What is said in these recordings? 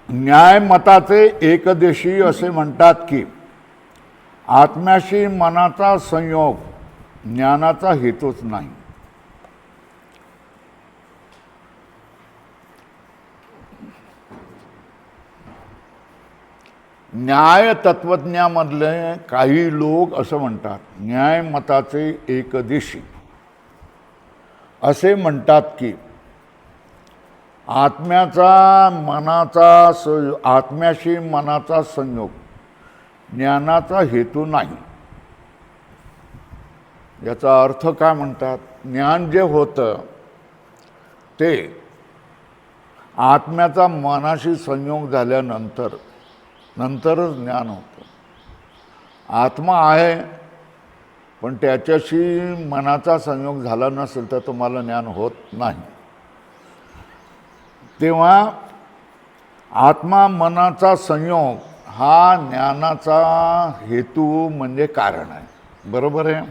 न्यायमताचे एकदेशी असे म्हणतात की आत्म्याशी मनाचा संयोग ज्ञानाचा हेतूच नाही. न्याय तत्वज्ञामधले काही लोक असं म्हणतात, न्यायमताचे एकदेशी असे म्हणतात की आत्म्याशी मनाचा संयोग ज्ञानाचा हेतू नाही. याचा अर्थ काय म्हणतात? ज्ञान जे होतं ते आत्म्याचा मनाशी संयोग झाल्यानंतरच ज्ञान होतं. आत्मा आहे पण त्याच्याशी मनाचा संयोग झाला नसेल तर तुम्हाला ज्ञान होत नाही. तेव्हा आत्मा मनाचा संयोग हा ज्ञानाचा हेतू म्हणजे कारण आहे. बरोबर आहे.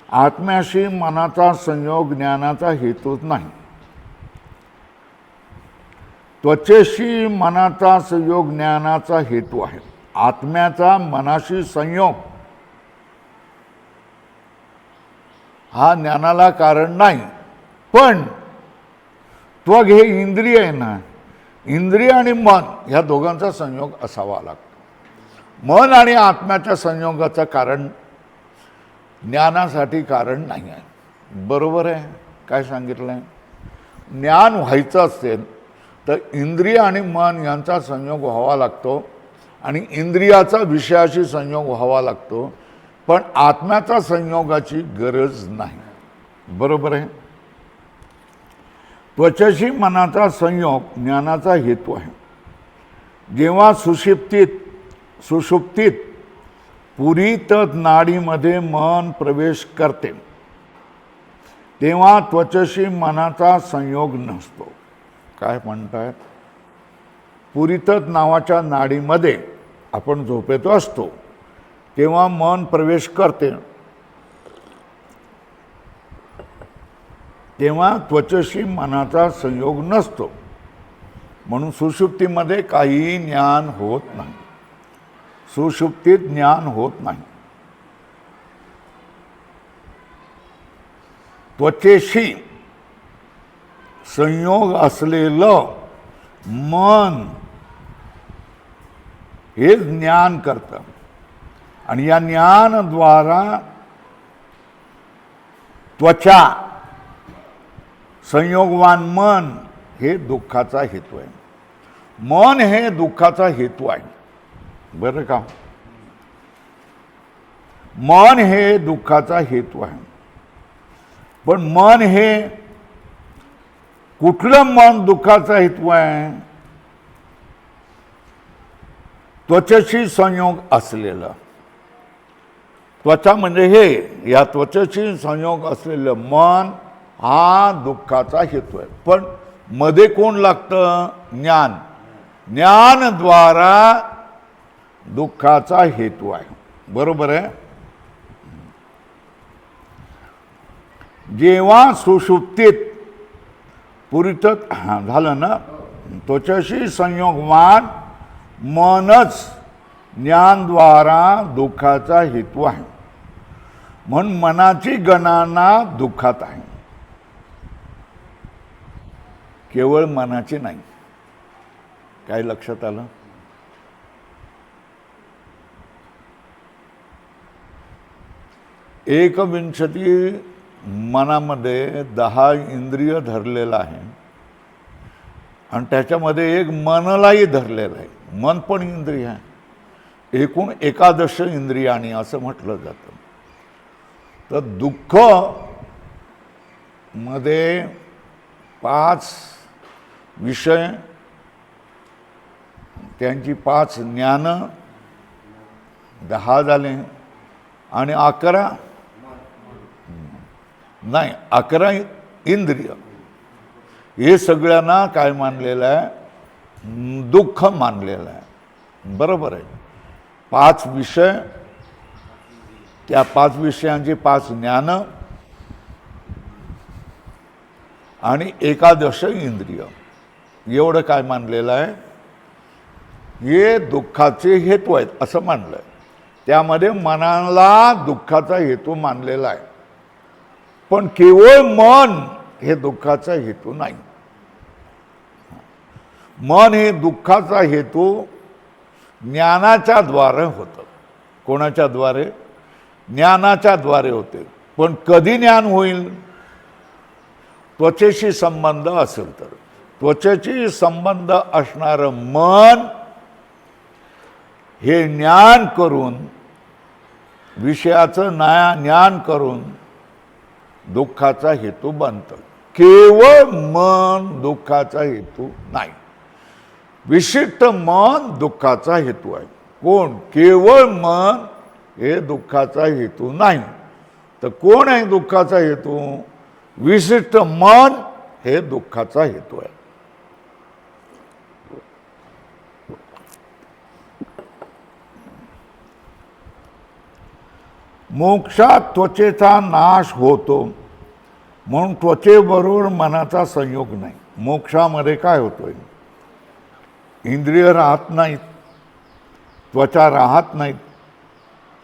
आत्म्याशी मनाचा संयोग ज्ञानाचा हेतूच नाही. त्वचेशी मनाचा संयोग ज्ञानाचा हेतू आहे. आत्म्याचा मनाशी संयोग हा ज्ञानाला कारण नाही. पण त्वग हे इंद्रिय आहे ना, इंद्रिय आणि मन ह्या दोघांचा संयोग असावा लागतो. मन आणि आत्म्याच्या संयोगाचं कारण ज्ञानासाठी कारण नाही आहे. बरोबर आहे. काय सांगितलं आहे? ज्ञान व्हायचं असेल तर इंद्रिय आणि मन यांचा संयोग व्हावा लागतो आणि इंद्रियाचा विषयाशी संयोग व्हावा लागतो, पण आत्म्याचा संयोगाची गरज नाही. बरोबर आहे. त्वचेशी मनाचा संयोग ज्ञानाचा हेतू आहे. जेव्हा सुषुप्तीत पुरीत नाडीमध्ये मन प्रवेश करते तेव्हा त्वचेशी मनाचा संयोग नसतो. काय म्हणतायत? पुरीतत नावाच्या नाडीमध्ये आपण झोपेत असतो तेव्हा मन प्रवेश करते तेव्हा त्वचेशी मनाचा संयोग नसतो. म्हणून सुषुप्तीमध्ये काही ज्ञान होत नाही. सुषुप्तीत ज्ञान होत नाही. त्वचेशी संयोग असलेलं मन हे ज्ञान करतं आणि या ज्ञानद्वारा त्वचा संयोगवान मन हे दुःखाचा हेतू आहे. मन हे दुःखाचा हेतू आहे. बरं का? मन हे दुःखाचा हेतू आहे. पण मन हे कुठलं मन दुःखाचा हेतू आहे? त्वचेशी संयोग असलेलं. त्वचा म्हणजे हे, या त्वचेशी संयोग असलेलं मन हा दुःखाचा हेतू आहे. पण मध्ये कोण लागतं? ज्ञान. ज्ञानद्वारा दुःखाचा हेतू आहे. बरोबर आहे. जेव्हा सुषुप्तीत पुरीत झालं ना, त्वचेशी संयोगवान मनच ज्ञानद्वारा दुःखाचा हेतू आहे. म्हणून मनाची गणना दुःखात आहे. केवळ मनाची नाही. काय लक्षात आलं? एकविंशती मनामध्ये 10 इंद्रिय धरलेलं आहे आणि त्याच्यामध्ये एक मनलाही धरलेलं आहे. मन पण इंद्रिय आहे. एकूण 11 इंद्रियाणी असं म्हटलं जातं. तर दुःख मध्ये 5 विषय, त्यांची 5 ज्ञान, 10 झाले आणि 11 नाही 11 इंद्रिय. हे सगळ्यांना काय मानलेलं आहे? दुःख मानलेलं आहे. बरोबर आहे. 5 विषय, त्या 5 विषयांची 5 ज्ञान आणि 11 इंद्रिय, एवढं काय मानलेलं आहे? हे दुःखाचे हेतू आहेत असं मानलं. त्यामध्ये मनाला दुःखाचा हेतू मानलेला आहे, पण केवळ मन हे दुःखाचा हेतू नाही. मन हे दुःखाचा हेतू ज्ञानाच्या द्वारे होतं. कोणाच्या द्वारे? ज्ञानाच्या द्वारे होते. पण कधी ज्ञान होईल? त्वचेशी संबंध असेल तर. त्वचेशी संबंध असणारं मन हे ज्ञान करून, विषयाचं ज्ञान करून दुःखाचा हेतू बनतं. केवळ मन दुःखाचा हेतू नाही. विशिष्ट मन दुःखाचा हेतू आहे. कोण? केवळ मन हे दुःखाचा हेतू नाही. तर कोण आहे दुःखाचा हेतू? विशिष्ट मन हे दुःखाचा हेतू आहे. मोक्षात त्वचेचा नाश होतो, म्हणून त्वचेबरोबर मनाचा संयोग नाही. मोक्षामध्ये काय होतोय? इंद्रिय राहत नाहीत, त्वचा राहत नाहीत,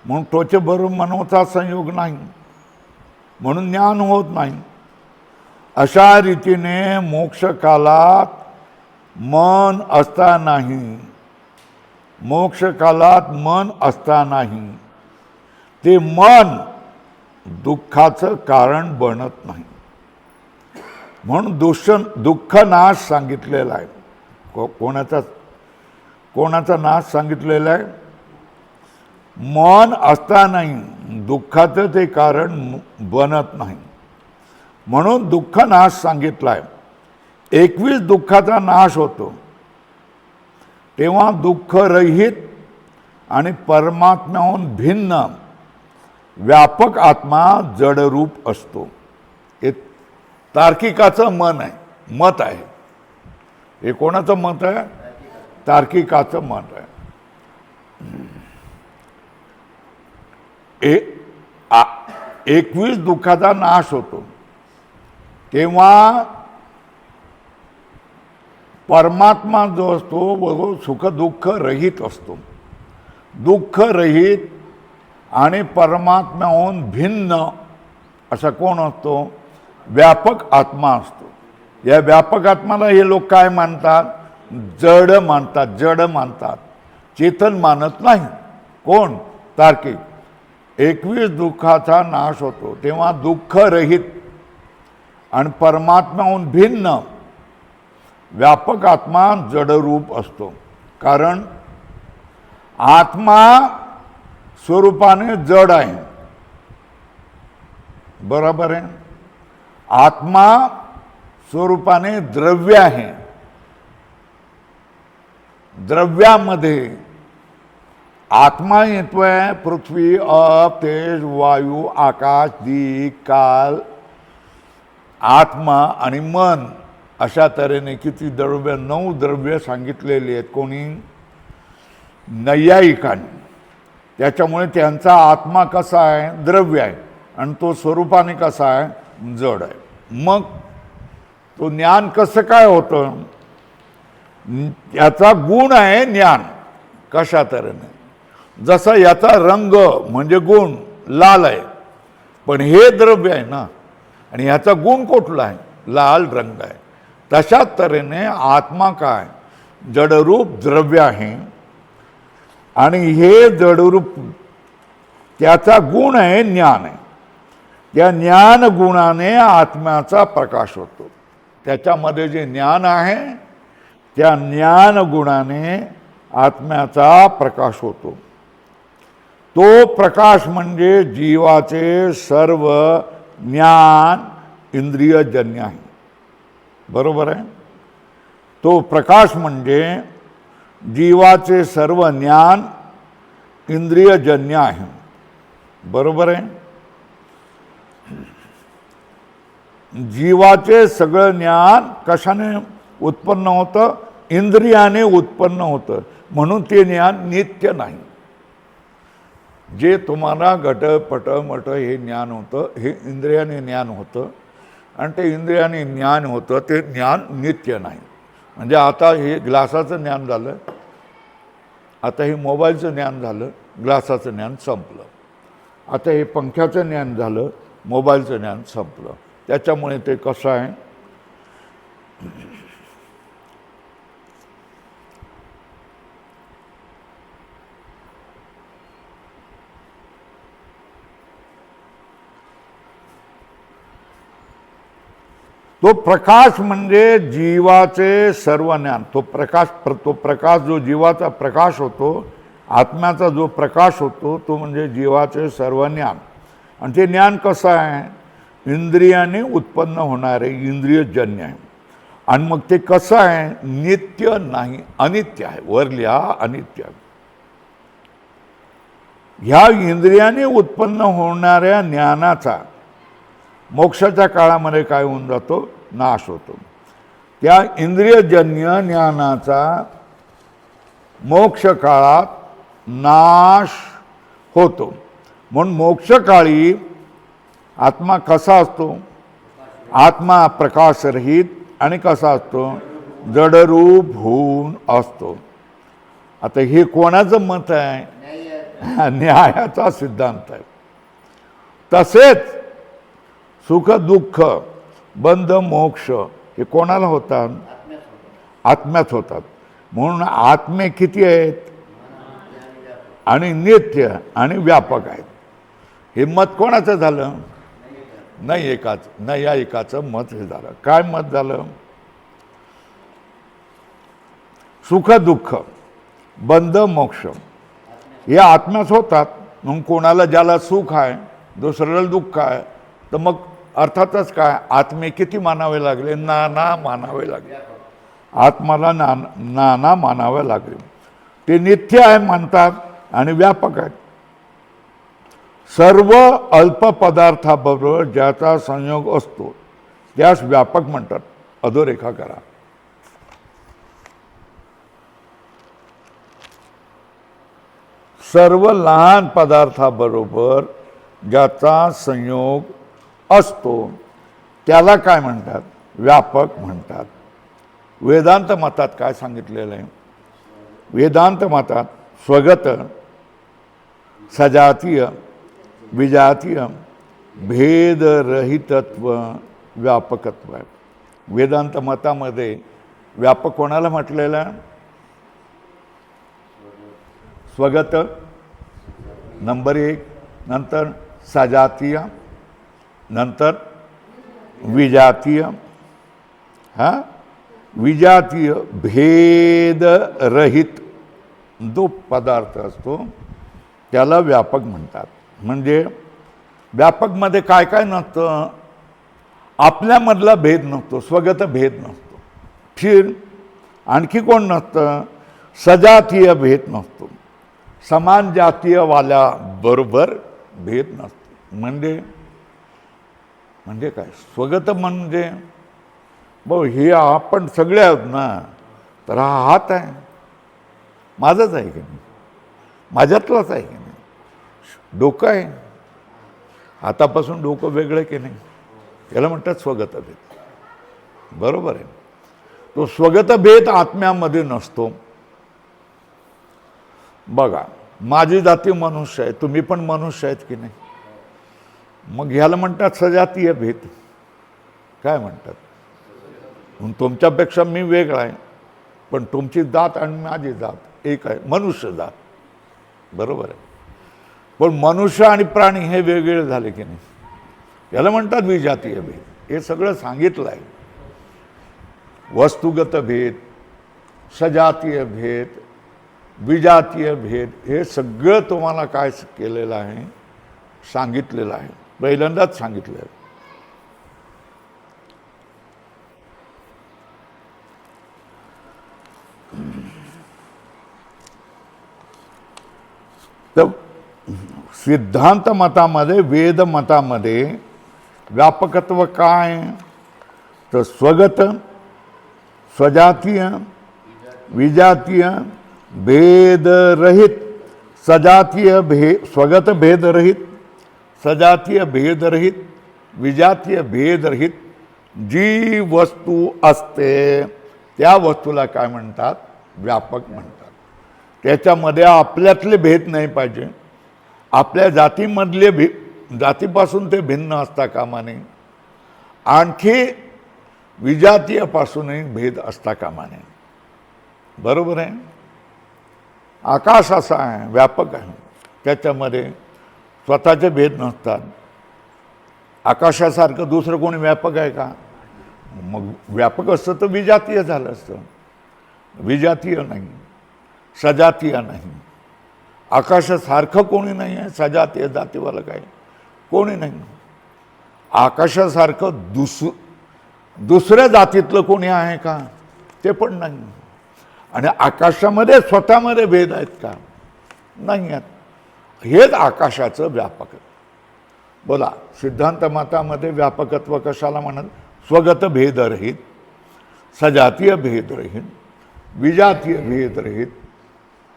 म्हणून त्वचेबरोबर मनोचा संयोग नाही, म्हणून ज्ञान होत नाही. अशा रीतीने मोक्षकालात मन असतानाही, मोक्षकालात मन असतानाही ते मन दुःखाचं कारण बनत नाही. म्हणून दुःख नाश सांगितलेला आहे. कोणाचा नाश सांगितलेला आहे? मन असतानाही दुःखाचं ते कारण बनत नाही, म्हणून दुःख नाश सांगितला आहे. 21 दुःखाचा नाश होतो तेव्हा दुःखरहित आणि परमात्म्याहून भिन्न व्यापक आत्मा जडरूप असतो. हे तार्किकाचं मत आहे. हे कोणाचं मत आहे? तार्किकाचं मत आहे. 21 दुःखाचा नाश होतो तेव्हा परमात्मा जो असतो वो सुख दुःख रहित असतो. दुःख रहित आणि परमात्म्याहून भिन्न असा कोण असतो? व्यापक आत्मा असतो. या व्यापक आत्माला हे लोक काय मानतात? जड मानतात. जड मानतात, चेतन मानत नाही. कोण? तार्किक. 21 दुःखाचा नाश होतो तेव्हा दुःख रहित आणि परमात्म्याहून भिन्न व्यापक आत्मा जडरूप असतो. कारण आत्मा स्वरूपाने जड आहे, बरोबर आहे. आत्मा स्वरूपाने द्रव्य आहे. द्रव्यामध्ये आत्मा येतोय पृथ्वी, अप, तेज, वायू, आकाश, दिक, काल, आत्मा आणि मन अशा तऱ्हेने किती द्रव्य? 9 द्रव्य सांगितलेली आहेत. कोणी? नैयायिकांनी. त्याच्यामुळे त्यांचा आत्मा कसा आहे? द्रव्य आहे, आणि तो स्वरूपाने कसा आहे? जड आहे. मग तो ज्ञान कसं काय होतं? याचा गुण आहे ज्ञान. कशा तऱ्हेने? जसा याचा रंग म्हणजे गुण लाल आहे, पण हे द्रव्य आहे ना, आणि ह्याचा गुण कुठला आहे? लाल रंग आहे. तशाच तऱ्हेने आत्मा काय? जडरूप द्रव्य आहे, आणि हे जडरूप त्याचा गुण आहे ज्ञान आहे. त्या ज्ञान गुणाने आत्म्याचा प्रकाश होतो. त्याच्यामध्ये जे ज्ञान आहे त्या ज्ञान गुणाने आत्म्याचा प्रकाश होतो. तो प्रकाश म्हणजे जीवाचे सर्व ज्ञान इंद्रियजन्य आहे. बरोबर आहे. तो प्रकाश म्हणजे जीवाचे सर्व ज्ञान इंद्रियजन्य आहे. बरोबर आहे. जीवाचे सगळं ज्ञान कशाने उत्पन्न होतं? इंद्रियाने उत्पन्न होतं. म्हणून ते ज्ञान नित्य नाही. जे तुम्हाला घट पट मट हे ज्ञान होतं, हे इंद्रियाने ज्ञान होतं, आणि ते इंद्रियाने ज्ञान होतं ते ज्ञान नित्य नाही. म्हणजे आता हे ग्लासाचं ज्ञान झालं, आता हे मोबाईलचं ज्ञान झालं, ग्लासाचं ज्ञान संपलं. आता हे पंख्याचं ज्ञान झालं, मोबाईलचं ज्ञान संपलं. त्याच्यामुळे ते कसं आहे, तो प्रकाश म्हणजे जीवाचे सर्व ज्ञान. तो प्रकाश जो जीवाचा प्रकाश होतो, आत्म्याचा जो प्रकाश होतो, तो म्हणजे जीवाचे सर्व ज्ञान. आणि ते ज्ञान कसं आहे, इंद्रियाने उत्पन्न होणारे इंद्रियजन्य आहे. आणि मग ते कसं आहे, नित्य नाही, अनित्य आहे. वर लिहा, अनित्य आहे. ह्या इंद्रियाने उत्पन्न होणाऱ्या ज्ञानाचा मोक्षाच्या काळामध्ये काय होऊन जातो, नाश होतो. त्या इंद्रियजन्य ज्ञानाचा मोक्ष काळात नाश होतो. म्हणून मोक्षकाळी आत्मा कसा असतो, आत्मा प्रकाशरहित आणि कसा असतो, जडरूप होऊन असतो. आता हे कोणाचं मत आहे, न्यायाचा सिद्धांत आहे. तसेच सुख दुःख बंध मोक्ष हे कोणाला होतात, आत्म्यात होतात. म्हणून आत्मे किती आहेत, आणि नित्य आणि व्यापक आहेत. हे मत कोणाचं झालं, नैयायिकाचं मत हे झालं. काय मत झालं, सुख दुःख बंध मोक्ष हे आत्म्यात होतात. मग कोणाला ज्याला सुख आहे, दुसऱ्याला दुःख आहे, तर मग अर्थातच काय, आत्मे किती मानावे लागले, नाना मानावे लागले. आत्माला नाना मानावे लागले. ते नित्य आहे म्हणतात आणि व्यापक आहेत. सर्व अल्प पदार्थाबरोबर ज्याचा संयोग असतो त्यास व्यापक म्हणतात. अधोरेखा करा. सर्व लहान पदार्थाबरोबर ज्याचा संयोग असतो त्याला काय म्हणतात, व्यापक म्हणतात. वेदांत मतात काय सांगितलेलं आहे, वेदांत मतात स्वगत सजातीय विजातीय भेदरहितत्व व्यापकत्व आहे. वेदांत मतामध्ये व्यापक कोणाला म्हटलेलं आहे, स्वगत नंबर 1, नंतर सजातीय, नंतर विजातीय. विजातीय भेदरहित जो पदार्थ असतो त्याला व्यापक म्हणतात. म्हणजे व्यापकमध्ये काय काय नसतं, आपल्यामधला भेद नसतो, स्वगत भेद नसतो. फिर आणखी कोण नसतं, सजातीय भेद नसतो, समान जातीयवाल्या बरोबर भेद नसतो. म्हणजे काय, स्वगत म्हणजे भाऊ हे आपण सगळे आहोत ना, तर हा हात आहे, माझाच आहे की नाही, माझ्यातलाच आहे की नाही. डोकं आहे, हातापासून डोकं वेगळं की नाही, याला म्हणतात स्वगत भेद. बरोबर आहे. तो स्वगत भेद आत्म्यामध्ये नसतो. बघा, माझी जाती मनुष्य आहे, तुम्ही पण मनुष्य आहेत की नाही, मग ह्याला म्हणतात सजातीय भेद. काय म्हणतात, तुमच्यापेक्षा मी वेगळा आहे, पण तुमची जात आणि माझी जात एक आहे, मनुष्य जात. बरोबर आहे. पण मनुष्य आणि प्राणी हे वेगवेगळे झाले की नाही, याला म्हणतात विजातीय भेद. हे सगळं सांगितलं आहे. वस्तुगत भेद, सजातीय भेद, विजातीय भेद, हे सगळं तुम्हाला काय केलेलं आहे, सांगितलेलं आहे. पहिल्यांदाच सांगितलं आहे. तर सिद्धांत मतामध्ये, वेद मतामध्ये व्यापकत्व काय, तर स्वगत स्वजातीय विजातीय भेदरहित, सजातीय स्वगत भेदरहित, सजातीय भेदरहित, विजातीय भेदरहित जी वस्तू असते त्या वस्तूला काय म्हणतात, व्यापक म्हणतात. त्याच्यामध्ये आपल्यातले भेद नाही पाहिजे. आपल्या जातीमधले जातीपासून ते भिन्न असता कामा नये. आणखी विजातीयपासूनही भेद असता कामा नये. बरोबर आहे. आकाश असा आहे, व्यापक आहे, त्याच्यामध्ये स्वतःचे भेद नसतात. आकाशासारखं दुसरं कोणी व्यापक आहे का? मग व्यापक असतं तर विजातीय झालं असतं. विजातीय नाही, सजातीय नाही. आकाशासारखं कोणी नाही आहे. सजातीय जातीवालं काय कोणी नाही. आकाशासारखं दुसऱ्या जातीतलं कोणी आहे का? ते पण नाही. आणि आकाशामध्ये स्वतःमध्ये भेद आहेत का? नाही आहेत. हेच आकाशाचं व्यापक. बोला, सिद्धांत मतामध्ये व्यापकत्व कशाला म्हणत? स्वगत भेदरहित, सजातीय भेदरहित, विजातीय भेदरहित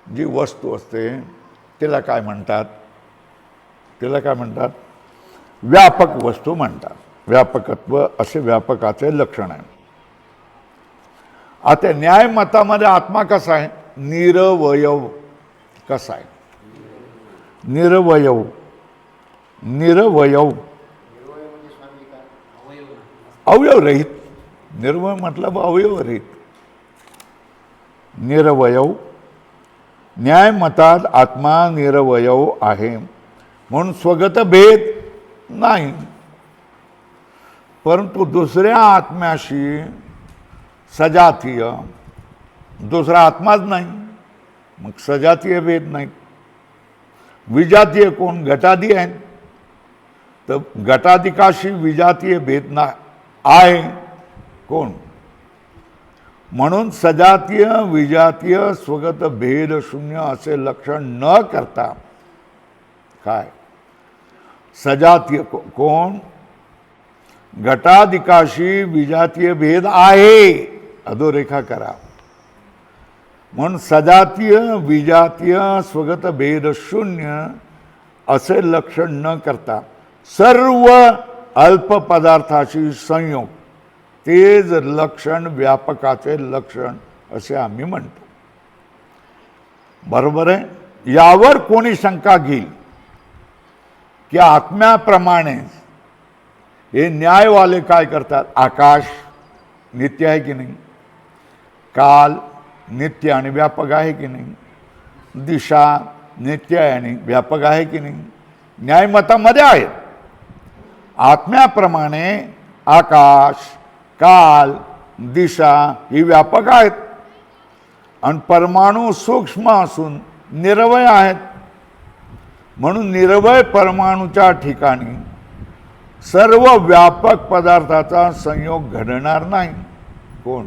जी वस्तू असते तिला काय म्हणतात? तिला काय म्हणतात? व्यापक वस्तू म्हणतात. व्यापकत्व असे व्यापकाचे लक्षण आहे. आता न्यायमतामध्ये आत्मा कसा आहे? निरवयव. कसा आहे? निरवयव. निरवयव, अवयवरहित. निर्वय मतलब अवयवरहित. निरवयव. न्यायमतात आत्मा निरवयव आहे म्हणून स्वगत भेद नाही. परंतु दुसऱ्या आत्म्याशी सजातीय दुसरा आत्माच नाही, मग सजातीय भेद नाही. विजातीय कोण? गटादी आहे. तर गटाधिकाशी विजातीय भेद ना आहे कोण? म्हणून सजातीय विजातीय स्वगत भेद शून्य असे लक्षण न करता काय? सजातीय कोण? गटाधिकाशी विजातीय भेद आहे, अधोरेखा करा. म्हणून सजातीय विजातीय स्वगत भेद शून्य असे लक्षण न करता सर्व अल्प पदार्थाशी संयोग, तेच लक्षण व्यापकाचे लक्षण असे आम्ही म्हणतो. बरोबर आहे. यावर कोणी शंका घेईल की आत्म्याप्रमाणे हे न्यायवाले काय करतात? आकाश नित्य आहे की नाही? काल नित्य आणि व्यापक आहे की नाही? दिशा नित्य आहे आणि व्यापक आहे की नाही? न्यायमतामध्ये आहे. आत्म्याप्रमाणे आकाश, काल, दिशा ही व्यापक आहेत आणि परमाणू सूक्ष्म असून निरवय आहेत. म्हणून निरवय परमाणूच्या ठिकाणी सर्व व्यापक पदार्थाचा संयोग घडणार नाही. कोण?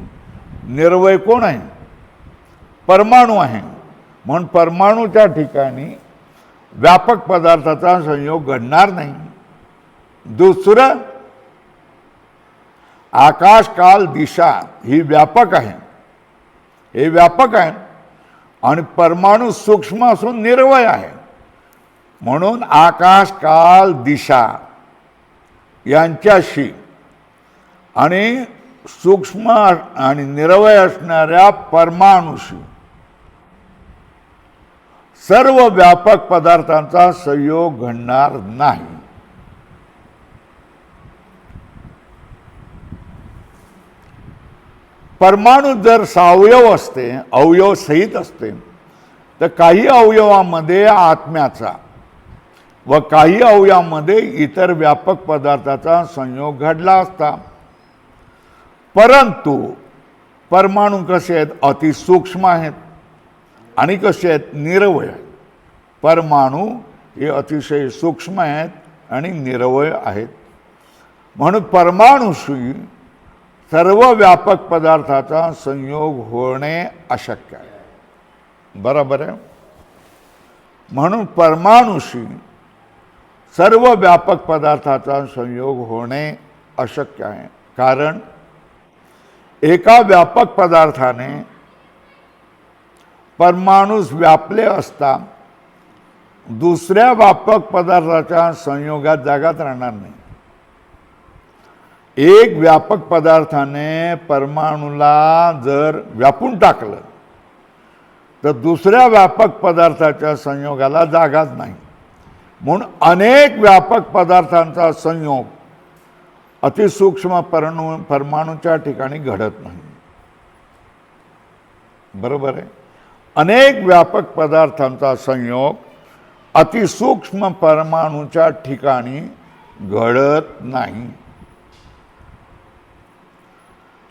निरवय कोण आहे? परमाणू आहे. म्हणून परमाणूच्या ठिकाणी व्यापक पदार्थाचा संयोग घडणार नाही. दुसरं, आकाश, काल, दिशा ही व्यापक आहे. हे व्यापक आहे आणि परमाणू सूक्ष्म असून निरवय आहे. म्हणून आकाश, काल, दिशा यांच्याशी आणि सूक्ष्म आणि निरवय असणाऱ्या परमाणूशी सर्व व्यापक पदार्थांचा संयोग घडणार नाही. परमाणू जर सावयव असते, अवयव सहित असते, तर काही अवयवामध्ये आत्म्याचा व काही अवयवामध्ये इतर व्यापक पदार्थाचा संयोग घडला असता. परंतु परमाणू कसे आहेत? अतिसूक्ष्म आहेत आणि कसे आहेत? निरवय आहेत. परमाणू हे अतिशय सूक्ष्म आहेत आणि निरवय आहेत. म्हणून परमाणूशी सर्व व्यापक पदार्थाचा संयोग होणे अशक्य आहे. बरोबर आहे. म्हणून परमाणूशी सर्व व्यापक पदार्थाचा संयोग होणे अशक्य आहे. कारण एका व्यापक पदार्थाने परमाणूस व्यापले असता दुसऱ्या व्यापक पदार्थाच्या संयोगात जागाच राहणार नाही. एक व्यापक पदार्थाने परमाणूला जर व्यापून टाकलं तर दुसऱ्या व्यापक पदार्थाच्या संयोगाला जागाच नाही. म्हणून अनेक व्यापक पदार्थांचा संयोग अतिसूक्ष्म परमाणूच्या ठिकाणी घडत नाही. बरोबर आहे. अनेक व्यापक पदार्थांचा संयोग अतिसूक्ष्म परमाणूच्या ठिकाणी घडत नाही.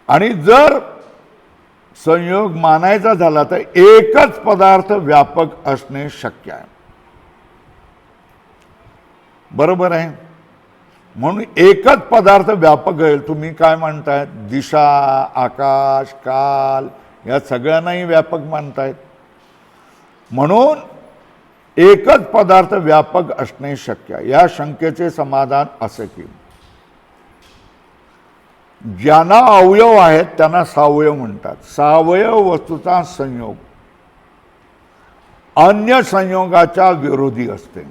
आणि जर संयोग मानायचा झाला तर एकच पदार्थ व्यापक असणे शक्य आहे. बरोबर आहे. म्हणून एकच पदार्थ व्यापक आहे. तुम्ही काय म्हणताय, दिशा, आकाश, काल या सगळ्यांनाही व्यापक मानतायत. म्हणून एकच पदार्थ व्यापक असणे शक्य आहे. या शंकेचे समाधान असे की ज्यांना अवयव आहेत त्यांना सावयव म्हणतात. सावयव वस्तूचा संयोग अन्य संयोगाच्या विरोधी असते.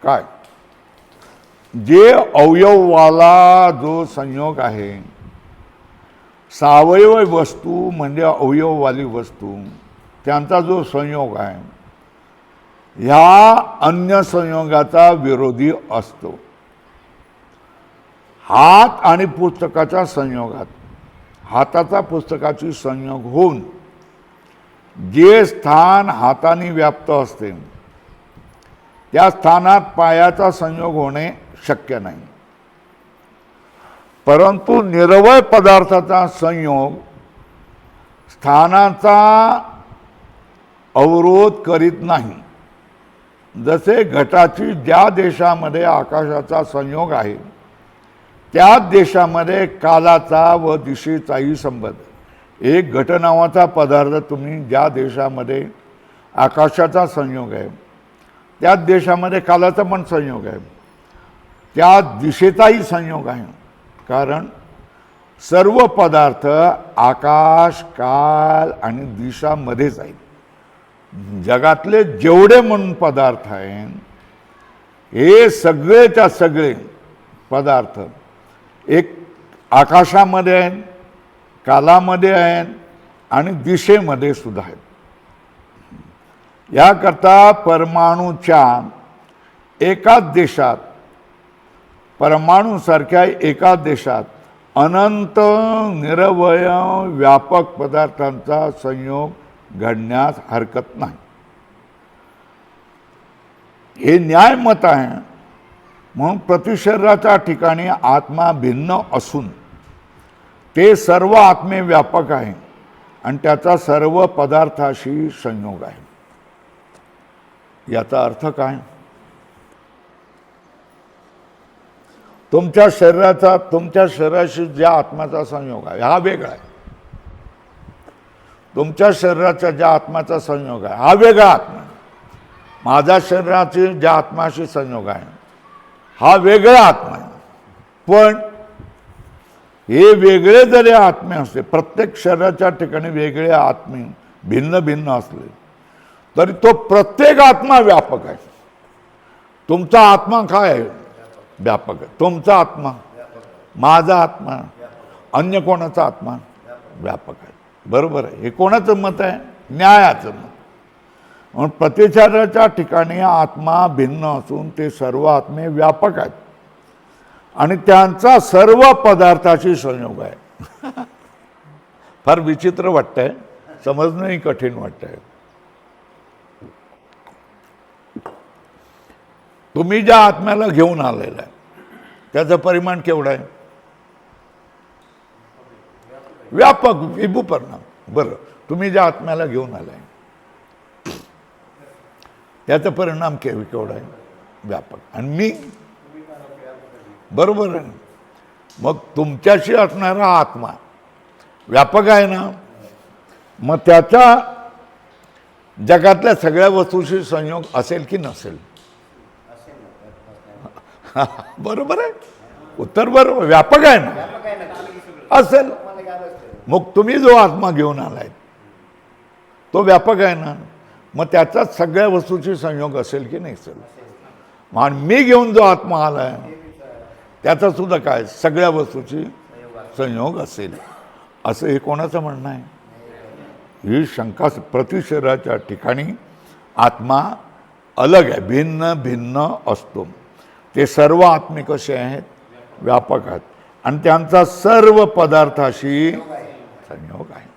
काय, जे अवयववाला जो संयोग आहे, सावयव वस्तू म्हणजे अवयववाली वस्तू, त्यांचा जो संयोग आहे ह्या अन्य संयोगाचा विरोधी असतो. हात आणि पुस्तकाच्या संयोगात हाताचा पुस्तकाची संयोग होऊन जे स्थान हाताने व्याप्त असते त्या स्थानात पायाचा संयोग होणे शक्य नाही. परंतु निरवय पदार्थाचा संयोग स्थानाचा अवरोध करीत नाही. जसे घटाची ज्या देशामध्ये आकाशाचा संयोग आहे त्याच देशामध्ये कालाचा व दिशेचाही संबंध. एक घट नावाचा पदार्थ तुम्ही ज्या देशामध्ये आकाशाचा संयोग आहे त्याच देशामध्ये कालाचा पण संयोग आहे, त्या दिशेचाही संयोग आहे. कारण सर्व पदार्थ आकाश, काल आणि दिशामध्येच आहेत. जगातले जेवढे म्हणून पदार्थ आहेत हे सगळेच्या सगळे पदार्थ एक आकाशामध्ये आहेत, कालामध्ये आहेत आणि दिशेमध्ये सुद्धा आहेत. याकरता परमाणूच्या एकाच देशात, परमाणूसारख्या एकाच देशात अनंत निरवय व्यापक पदार्थांचा संयोग घडण्यास हरकत नाही. हे न्यायमत आहे. म्हणून प्रतिशरीराच्या ठिकाणी आत्मा भिन्न असून ते सर्व आत्मे व्यापक आहे आणि त्याचा सर्व पदार्थाशी संयोग आहे. याचा अर्थ काय? तुमच्या शरीराशी ज्या आत्म्याचा संयोग आहे हा वेगळा आहे. तुमच्या शरीराच्या ज्या आत्म्याचा संयोग आहे हा वेगळा आत्मा. माझ्या शरीराची ज्या आत्म्याशी संयोग आहे हा वेगळा आत्मा आहे. पण हे वेगळे जरी आत्मे असले, प्रत्येक शरीराच्या ठिकाणी वेगळे आत्मे भिन्न भिन्न असले तरी तो प्रत्येक आत्मा व्यापक आहे. तुमचा आत्मा काय आहे? व्यापक आहे. तुमचा आत्मा, माझा आत्मा, अन्य कोणाचा आत्मा व्यापक आहे. बरोबर आहे. हे कोणाचं मत आहे? न्यायाचं मत. म्हणून प्रतिशरीराच्या ठिकाणी आत्मा भिन्न असून ते सर्व आत्मे व्यापक आहेत आणि त्यांचा सर्व पदार्थाशी संयोग आहे. फार विचित्र वाटतंय, समजणंही कठीण वाटतंय. तुम्ही ज्या आत्म्याला घेऊन आलेला आहे त्याचं परिमाण केवढं आहे? व्यापक, विभू परिणाम. बरं, तुम्ही ज्या आत्म्याला घेऊन आलाय त्याचा परिणाम केवढा आहे? व्यापक. आणि मी, बरोबर आहे. मग तुमच्याशी असणारा आत्मा व्यापक आहे ना, मग त्याचा जगातल्या सगळ्या वस्तूशी संयोग असेल की नसेल? बरोबर आहे. उत्तर बरोबर. व्यापक आहे ना, असेल. मग तुम्ही जो आत्मा घेऊन आलाय तो व्यापक आहे ना, मग त्याचाच सगळ्या वस्तूची संयोग असेल की नाही असेल? आणि मी घेऊन जो आत्मा आलाय त्याचा सुद्धा काय सगळ्या वस्तूची संयोग असेल, असं हे कोणाचं म्हणणं आहे? ही शंका प्रतिशरीराच्या ठिकाणी आत्मा अलग आहे, भिन्न भिन्न असतो. ते सर्व आत्मे कसे आहेत? व्यापक आहेत आणि त्यांचा सर्व पदार्थाशी संयोग आहे.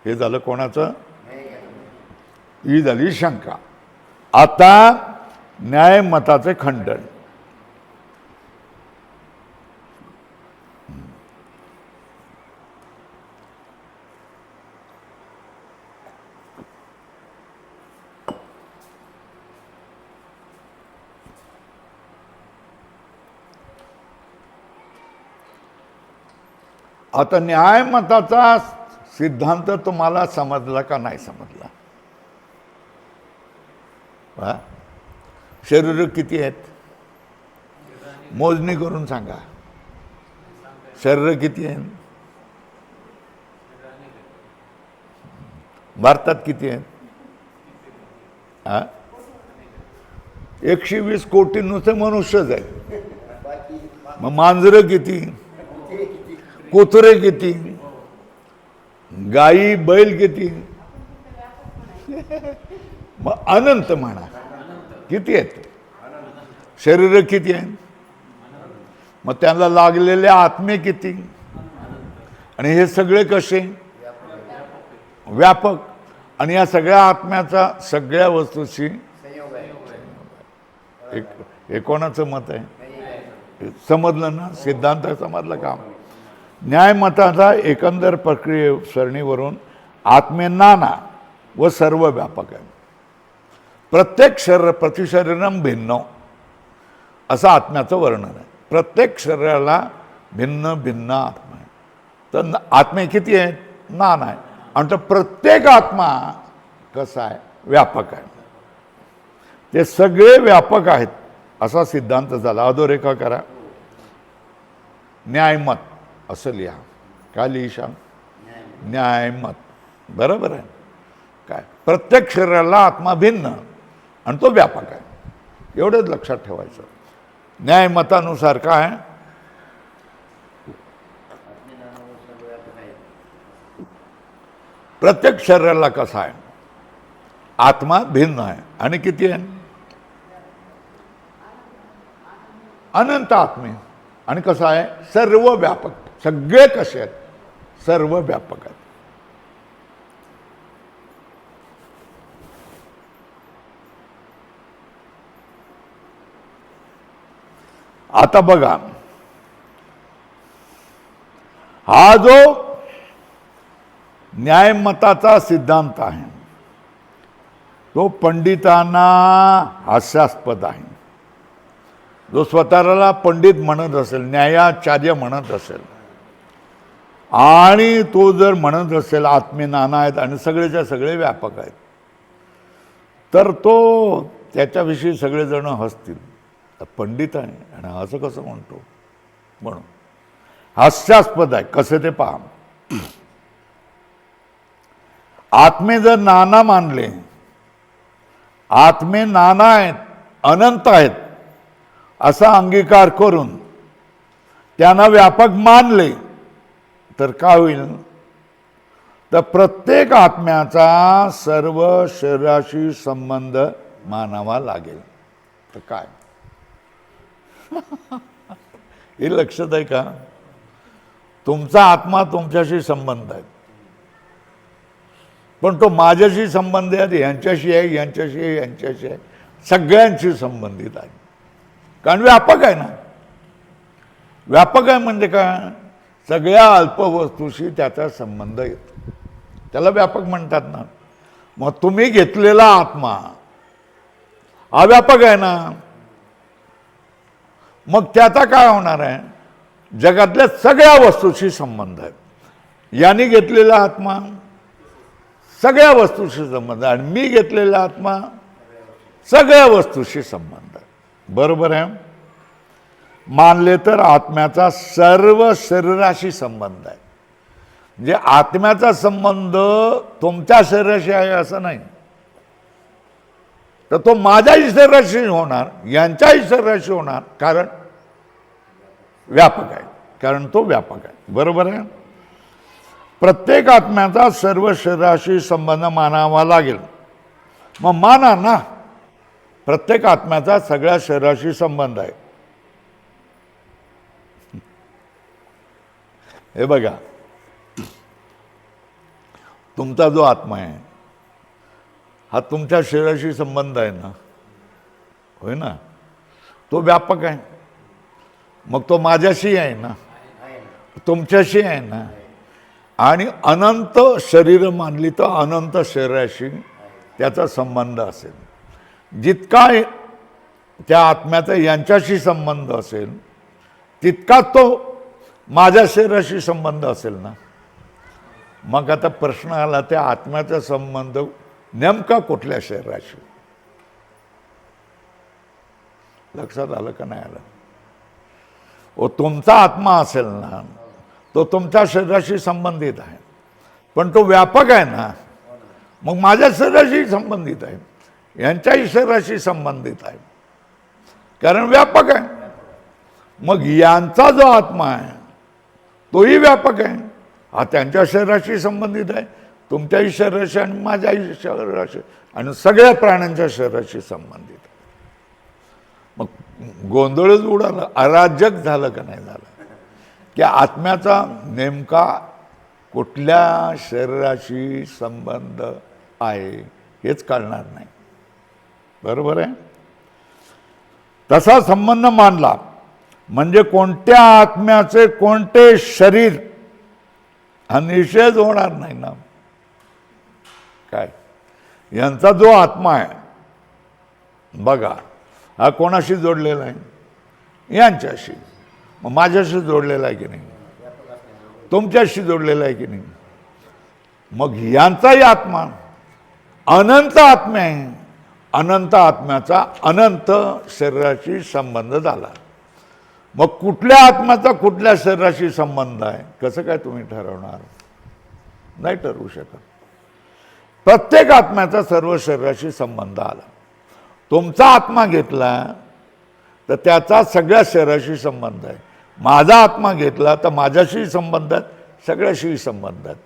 हे झालं कोणाचं? ही झाली शंका. आता न्यायमताचे खंडन. आता न्यायमताचा सिद्धांत तुम्हाला समजला का नाही समजला? शरीर किती आहेत? मोजणी करून सांगा. शरीर किती आहेत? भारतात किती आहेत? 120 कोटी नुसते मनुष्यच आहेत. मग मांजरं किती? कुत्रे किती? गाई बैल किती? मग अनंत म्हणा. किती आहेत? शरीर किती आहेत? मग त्यांना लागलेले आत्मे किती? आणि हे सगळे कसे? व्यापक. आणि या सगळ्या आत्म्याचा सगळ्या वस्तूशी हे कोणाचं मत आहे? समजलं ना? सिद्धांत समजलं का? न्यायमताचा एकंदर प्रक्रिये सरणीवरून आत्मे नाना व सर्व व्यापक आहे. प्रत्येक शरीर प्रतिशरीरम भिन्न असं आत्म्याचं वर्णन आहे. प्रत्येक शरीराला भिन्न भिन्न आत्मा आहे. तर आत्मे किती आहेत? नाना आहे. आणि तो प्रत्येक आत्मा कसा आहे? व्यापक आहे. ते सगळे व्यापक आहेत असा सिद्धांत झाला. अधोरेखा करा. न्यायमत असं लिहा. काय लिहिशा? न्यायमत. बरोबर आहे. काय? प्रत्येक शरीराला आत्मा भिन्न आणि तो व्यापक आहे. एवढंच लक्षात ठेवायचं. न्यायमतानुसार काय? प्रत्येक शरीराला कसा आहे? आत्मा भिन्न आहे. आणि किती आहे? अनंत आत्मे. आणि कसं आहे? सर्व व्यापक. सगळे कसे आहेत? सर्व व्यापक आहेत. आता बघा, हा जो न्यायमताचा सिद्धांत आहे तो पंडितांना हास्यास्पद आहे. जो स्वतःला पंडित म्हणत असेल, न्यायाचार्य म्हणत असेल आणि तो जर म्हणत असेल आत्मे नाना आहेत आणि सगळेच्या सगळे व्यापक आहेत, तर तो त्याच्याविषयी सगळेजण हसतील. पंडित आहे आणि असं कसं म्हणतो? म्हणून हास्यास्पद आहे. कसे ते पहा. आत्मे जर नाना मानले, आत्मे नाना आहेत, अनंत आहेत असा अंगीकार करून त्यांना व्यापक मानले तर काय होईल? तर प्रत्येक आत्म्याचा सर्व शरीराशी संबंध मानावा लागेल. तर काय? हे लक्षात आहे का? तुमचा आत्मा तुमच्याशी संबंध आहे, पण तो माझ्याशी संबंध आहे, यांच्याशी आहे, यांच्याशी आहे, यांच्याशी आहे, सगळ्यांशी संबंधित आहे. कारण व्यापक आहे ना. व्यापक आहे म्हणजे काय? सगळ्या अल्पवस्तूशी त्याचा संबंध येतो. त्याला व्यापक म्हणतात ना. मग तुम्ही घेतलेला आत्मा हा व्यापक आहे ना. मग त्याचा काय होणार आहे? जगातल्या सगळ्या वस्तूशी संबंध आहे. यांनी घेतलेला आत्मा सगळ्या वस्तूशी संबंध आहे आणि मी घेतलेला आत्मा सगळ्या वस्तूशी संबंध आहे. बरोबर आहे? मानले तर आत्म्याचा सर्व शरीराशी संबंध आहे. म्हणजे आत्म्याचा संबंध तुमच्या शरीराशी आहे असं नाही, तर तो माझ्याही शरीराशी होणार, यांच्याही शरीराशी होणार. कारण व्यापक आहे. कारण तो व्यापक आहे. बरोबर आहे? प्रत्येक आत्म्याचा सर्व शरीराशी संबंध मानावा लागेल. मग माना ना, प्रत्येक आत्म्याचा सगळ्या शरीराशी संबंध आहे. हे बघा, तुमचा जो आत्मा आहे हा तुमच्या शरीराशी संबंध आहे ना, होय ना, तो व्यापक आहे. मग तो माझ्याशी आहे ना, तुमच्याशी आहे ना, आणि अनंत शरीर मानली तर अनंत शरीराशी त्याचा संबंध असेल. जितका त्या आत्म्याचा यांच्याशी संबंध असेल तितका तो माझ्या शरीराशी संबंध असेल ना. मग आता प्रश्न आला, त्या आत्म्याचा संबंध नेमका कुठल्या शरीराशी? लक्षात आलं का नाही आलं? ओ, तुमचा आत्मा असेल ना, तो तुमच्या शरीराशी संबंधित आहे, पण तो व्यापक आहे ना. मग माझ्या शरीराशी संबंधित आहे, यांच्याही शरीराशी संबंधित आहे, कारण व्यापक आहे. मग यांचा जो आत्मा आहे तोही व्यापक आहे, हा त्यांच्या शरीराशी संबंधित आहे, तुमच्याही शरीराशी आणि माझ्याही शरीराशी आणि सगळ्या प्राण्यांच्या शरीराशी संबंधित आहे. मग गोंधळच उडाला, अराजक झालं का नाही झालं, की आत्म्याचा नेमका कुठल्या शरीराशी संबंध आहे हेच कळणार नाही. बरोबर आहे? तसा संबंध मानला म्हणजे कोणत्या आत्म्याचे कोणते शरीर हा निषेध होणार नाही ना. काय, यांचा जो आत्मा आहे बघा, हा कोणाशी जोडलेला आहे? यांच्याशी. मग माझ्याशी जोडलेला आहे की नाही? तुमच्याशी जोडलेला आहे की नाही? मग यांचाही आत्मा अनंत आत्मा आहे, अनंत आत्म्याचा अनंत शरीराशी संबंध झाला. मग कुठल्या आत्म्याचा कुठल्या शरीराशी संबंध आहे कसं काय तुम्ही ठरवणार? नाही ठरवू शकत. प्रत्येक आत्म्याचा सर्व शरीराशी संबंध आला. तुमचा आत्मा घेतला तर त्याचा सगळ्या शरीराशी संबंध आहे. माझा आत्मा घेतला तर माझ्याशी संबंध आहेत, सगळ्याशी संबंध आहेत.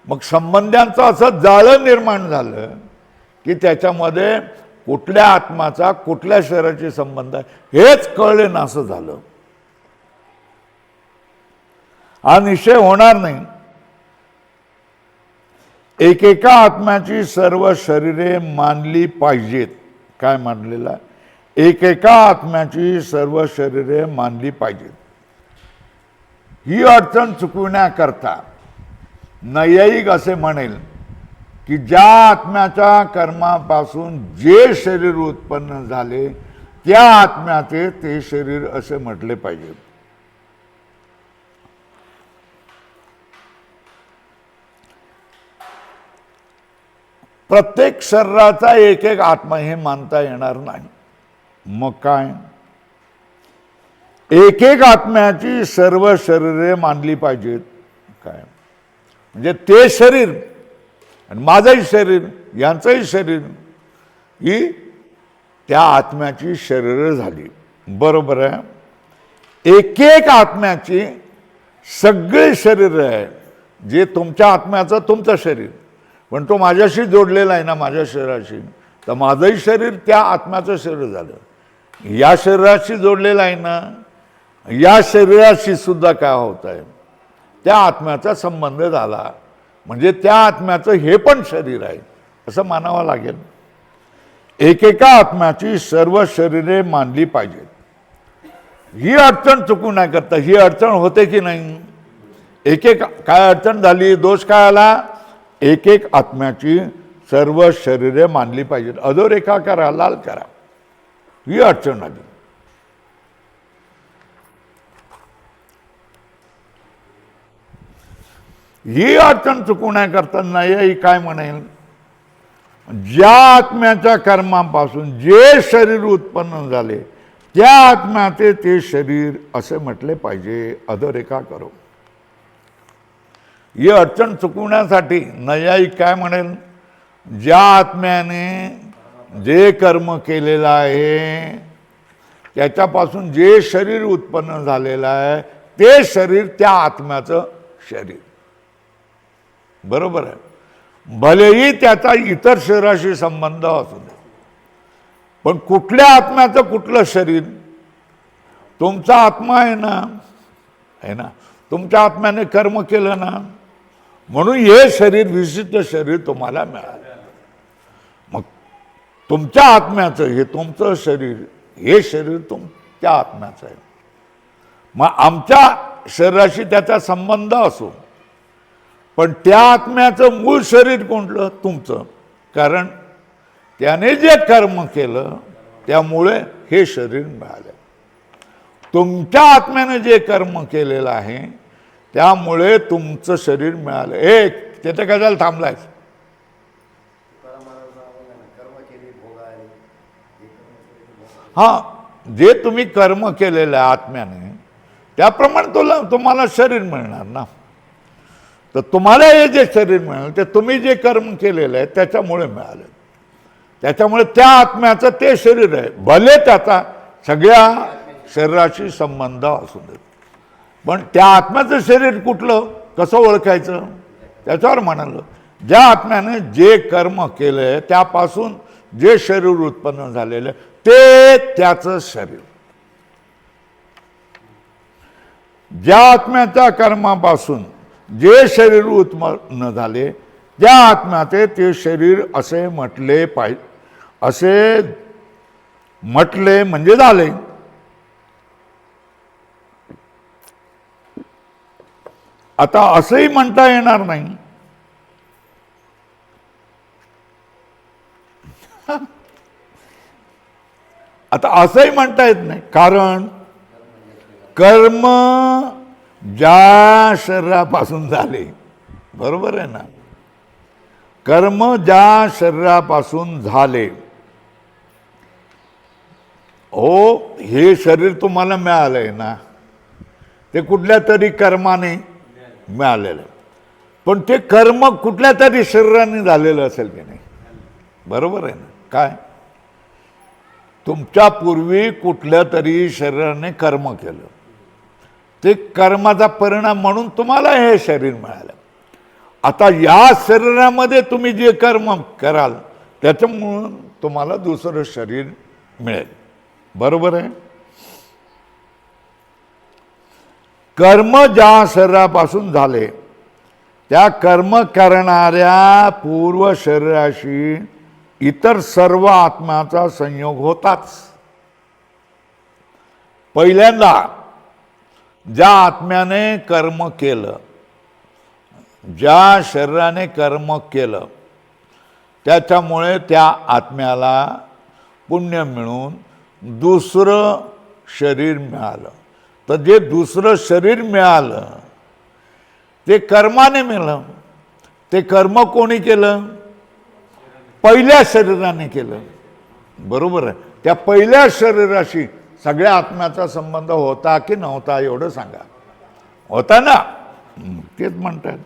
मग संबंधांचं असं जाळं निर्माण झालं की त्याच्यामध्ये कुठल्या आत्माचा कुठल्या शरीराशी संबंध आहे हेच कळले नासं झालं. हा निश्चय होणार नाही. एकेका आत्म्याची सर्व शरीरे मानली पाहिजेत. काय मानलेलं? एकेका आत्म्याची सर्व शरीरे मानली पाहिजेत. ही अडचण चुकविण्याकरता नैयायिक असे म्हणेल की ज्या आत्म्याच्या कर्मापासून जे शरीर उत्पन्न झाले त्या आत्म्याचे ते शरीर असे म्हटले पाहिजे. प्रत्येक शरीराचा एक एक आत्मा हे मानता येणार नाही. मग काय? एक एक आत्म्याची सर्व शरीरे मानली पाहिजेत. काय म्हणजे ते शरीर आणि माझंही शरीर, यांचंही शरीर ही त्या आत्म्याची शरीर झाली. बरोबर आहे? एक एक आत्म्याची सगळे शरीर आहे. जे तुमच्या आत्म्याचं तुमचं शरीर, पण तो माझ्याशी जोडलेला आहे ना, माझ्या शरीराशी, तर माझंही शरीर त्या आत्म्याचं शरीर झालं. या शरीराशी जोडलेलं आहे ना, या शरीराशी सुद्धा काय होत आहे? त्या आत्म्याचा संबंध झाला. म्हणजे त्या आत्म्याचं हे पण शरीर आहे असं मानावं लागेल. एकेका आत्म्याची सर्व शरीरे मानली पाहिजेत. ही अडचण चुकू नाही करता. ही अडचण होते की नाही? एक एक काय अडचण झाली? दोष काय आला? एक एक आत्म्याची सर्व शरीरे मानली पाहिजेत. अधोरेखा करा, लाल करा. ही अडचण आली. ही अडचण चुकू नाही करता नाही काय म्हणेल? ज्या आत्म्याच्या कर्मापासून जे शरीर उत्पन्न झाले त्या आत्म्याचे ते शरीर असे म्हटले पाहिजे. अधोरेखा करो. ही अडचण चुकवण्यासाठी नैयायिक काय म्हणेल? ज्या आत्म्याने जे कर्म केलेलं आहे त्याच्यापासून जे शरीर उत्पन्न झालेलं आहे ते शरीर त्या आत्म्याचं शरीर. बरोबर आहे, भलेही त्याचा इतर शरीराशी संबंध असू दे, पण कुठल्या आत्म्याचं कुठलं शरीर? तुमचा आत्मा आहे ना, तुमच्या आत्म्याने कर्म केलं ना, म्हणून हे शरीर, विशिष्ट शरीर तुम्हाला मिळालं. मग तुमच्या आत्म्याचं, हे तुमचं शरीर, हे शरीर तुमच्या आत्म्याचं आहे. मग आमच्या शरीराशी त्याचा संबंध असो, पण त्या आत्म्याचं मूळ शरीर कोणतं? तुमचं. कारण त्याने जे कर्म केलं त्यामुळे हे शरीर मिळालं. तुमच्या आत्म्याने जे कर्म केलेलं आहे त्यामुळे तुमचं शरीर मिळालं. तिथे कशाला थांबलायच? हा, जे तुम्ही कर्म केलेलं आहे आत्म्याने त्याप्रमाणे तुम्हाला शरीर मिळणार ना. तर तुम्हाला हे जे शरीर मिळालं ते तुम्ही जे कर्म केलेलं आहे त्याच्यामुळे मिळालं. त्याच्यामुळे त्या आत्म्याचं ते शरीर आहे, भले त्याचा सगळ्या शरीराशी संबंध असू देत. पण त्या आत्म्याचं शरीर कुठलं, कसं ओळखायचं? त्याच्यावर म्हणालं, ज्या आत्म्याने जे कर्म केलंय त्यापासून जे शरीर उत्पन्न झालेलं ते त्याचं शरीर. ज्या आत्म्याच्या कर्मापासून जे शरीर उत्पन्न झाले त्या आत्म्याचे ते शरीर असे म्हटले पाहिजे. असे म्हटले म्हणजे झाले. आता असंही म्हणता येणार नाही आता असंही म्हणता येत नाही, कारण कर्म ज्या शरीरापासून झाले, बरोबर आहे ना, कर्म ज्या शरीरापासून झाले, हो, हे शरीर तुम्हाला मिळालंय ना, ते कुठल्या तरी कर्माने मिळालेलं. पण ते कर्म कुठल्या तरी शरीराने झालेलं असेल की नाही? बरोबर आहे ना. काय तुमच्या पूर्वी कुठल्या तरी शरीराने कर्म केलं, ते कर्माचा परिणाम म्हणून तुम्हाला हे शरीर मिळालं. आता या शरीरामध्ये तुम्ही जे कर्म कराल त्याच्यामुळं तुम्हाला दुसरं शरीर मिळेल. बरोबर आहे. कर्म ज्या शरीरापासून झाले त्या कर्म करणाऱ्या पूर्व शरीराशी इतर सर्व आत्म्याचा संयोग होताच. पहिल्यांदा ज्या आत्म्याने कर्म केलं, ज्या शरीराने कर्म केलं, त्याच्यामुळे त्या आत्म्याला पुण्य मिळून दुसरं शरीर मिळालं. तर जे दुसरं शरीर मिळालं ते कर्माने मिळालं. ते कर्म कोणी केलं? पहिल्या शरीराने केलं. बरोबर आहे. त्या पहिल्या शरीराशी सगळ्या आत्म्याचा संबंध होता की नव्हता एवढं सांगा. होता ना. तेच म्हणतात,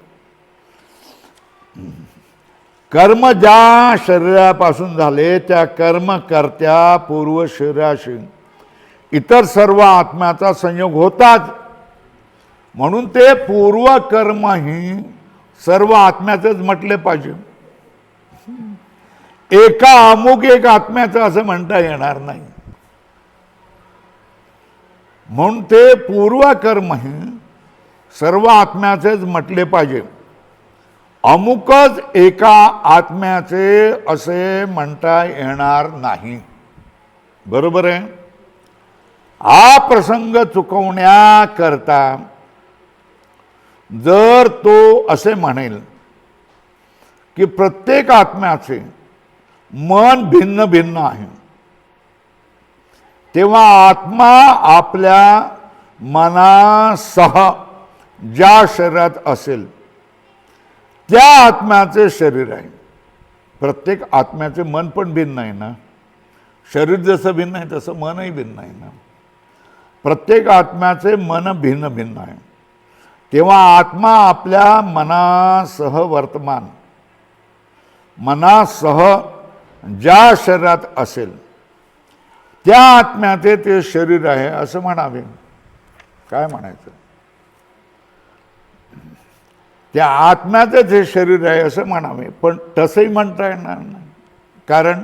कर्म ज्या शरीरापासून झाले त्या कर्मकर्त्या पूर्व शरीराशी इतर सर्व आत्म्याचा संयोग होताच. म्हणून ते पूर्व कर्म ही सर्व आत्म्याचंच म्हटले पाहिजे. एका अमुक एक आत्म्याचं असं म्हणता येणार नाही. म्हणून ते पूर्व कर्म ही सर्व आत्म्याचेच म्हटले पाहिजे. अमुकच एका आत्म्याचे असे म्हणता येणार नाही. बरोबर आहे. हा प्रसंग चुकवण्याकरता जर तो असे म्हणेल की प्रत्येक आत्म्याचे मन भिन्न भिन्न आहे, तेव्हा आत्मा आपल्या मनासह ज्या शरीरात असेल त्या आत्म्याचे शरीर आहे. प्रत्येक आत्म्याचे मन पण भिन्न आहे ना. शरीर जसं भिन्न आहे तसं मनही भिन्न आहे ना. प्रत्येक आत्म्याचे मन भिन्न भिन्न आहे. तेव्हा आत्मा आपल्या मनासह वर्तमान, मनासह ज्या शरीरात असेल त्या आत्म्याचे ते शरीर आहे असं म्हणावे. काय म्हणायचं? त्या आत्म्याचंच हे शरीर आहे असं म्हणावे, पण तसंही म्हणता येणार नाही. कारण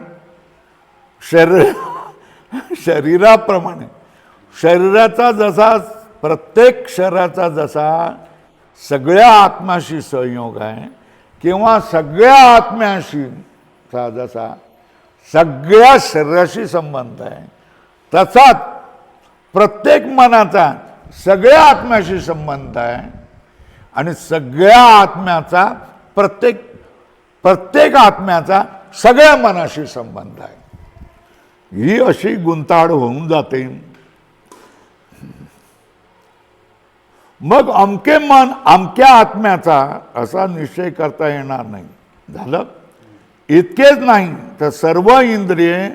शरीराप्रमाणे शरीराचा जसा प्रत्येक शरीराचा जसा सगळ्या आत्म्याशी संयोग आहे किंवा सगळ्या आत्म्याशीचा जसा सगळ्या शरीराशी संबंध आहे, तसाच प्रत्येक मनाचा सगळ्या आत्म्याशी संबंध आहे आणि सगळ्या आत्म्याचा प्रत्येक आत्म्याचा सगळ्या मनाशी संबंध आहे. ही अशी गुंताड होऊन जाते. मग अमके मन अमक्या आत्म्याचा असा निश्चय करता येणार नाही. झालं. इतकेच नाही तर सर्व इंद्रिये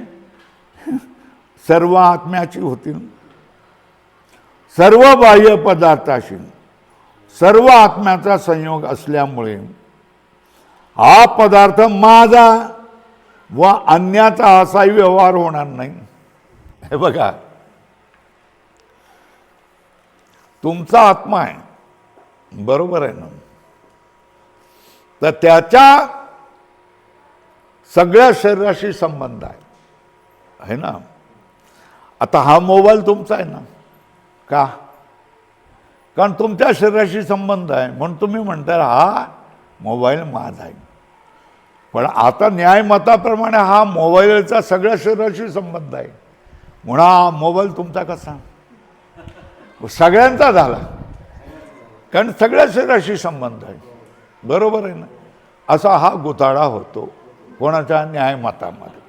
सर्व आत्म्याची होतील. सर्व बाह्य पदार्थाशी सर्व आत्म्याचा संयोग असल्यामुळे हा पदार्थ माझा व अन्याचा असाही व्यवहार होणार नाही. हे बघा, तुमचा आत्मा आहे, बरोबर आहे ना, तर त्याच्या सगळ्या शरीराशी संबंध आहे ना. आता हा मोबाईल तुमचा आहे ना, का? कारण तुमच्या शरीराशी संबंध आहे म्हणून तुम्ही म्हणता हा मोबाईल माझा आहे. पण आता न्यायमताप्रमाणे हा मोबाईलचा सगळ्या शरीराशी संबंध आहे म्हणून हा मोबाईल तुमचा कसा? सगळ्यांचा झाला, कारण सगळ्या शरीराशी संबंध आहे, बरोबर आहे ना. असा हा गोताळा होतो कोणाच्या न्यायमतामध्ये.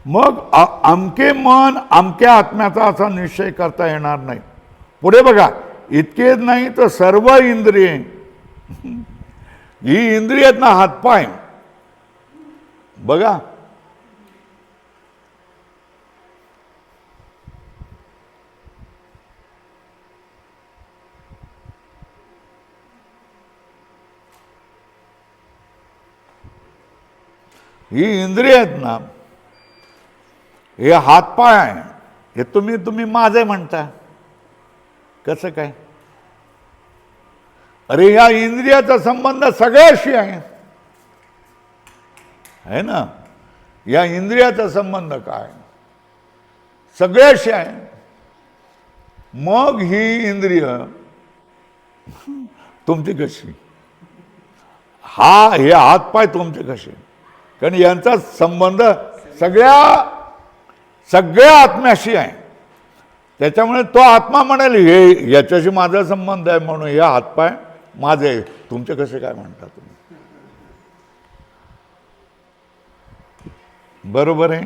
मग अमके मन अमक्या आत्म्याचा असा निश्चय करता येणार नाही. पुढे बघा, इतकेच नाही तर सर्व इंद्रिये, ही इंद्रिय आहेत ना, हातपाय बघा, ही इंद्रिय आहेत ना, हे हातपाय आहे, हे तुम्ही माझे म्हणता कसं काय? अरे या इंद्रियाचा संबंध सगळ्याशी आहे ना. या इंद्रियाचा संबंध काय? सगळ्याशी आहे. मग ही इंद्रिय तुमची कशी? हे हातपाय तुमचे कसे? कारण यांचा संबंध सगळ्या आत्म्याशी आहे. त्याच्यामुळे तो आत्मा म्हणाल हे याच्याशी माझा संबंध आहे म्हणून हे हातपाय माझे, तुमचे कसे काय म्हणता तुम्ही? बरोबर आहे.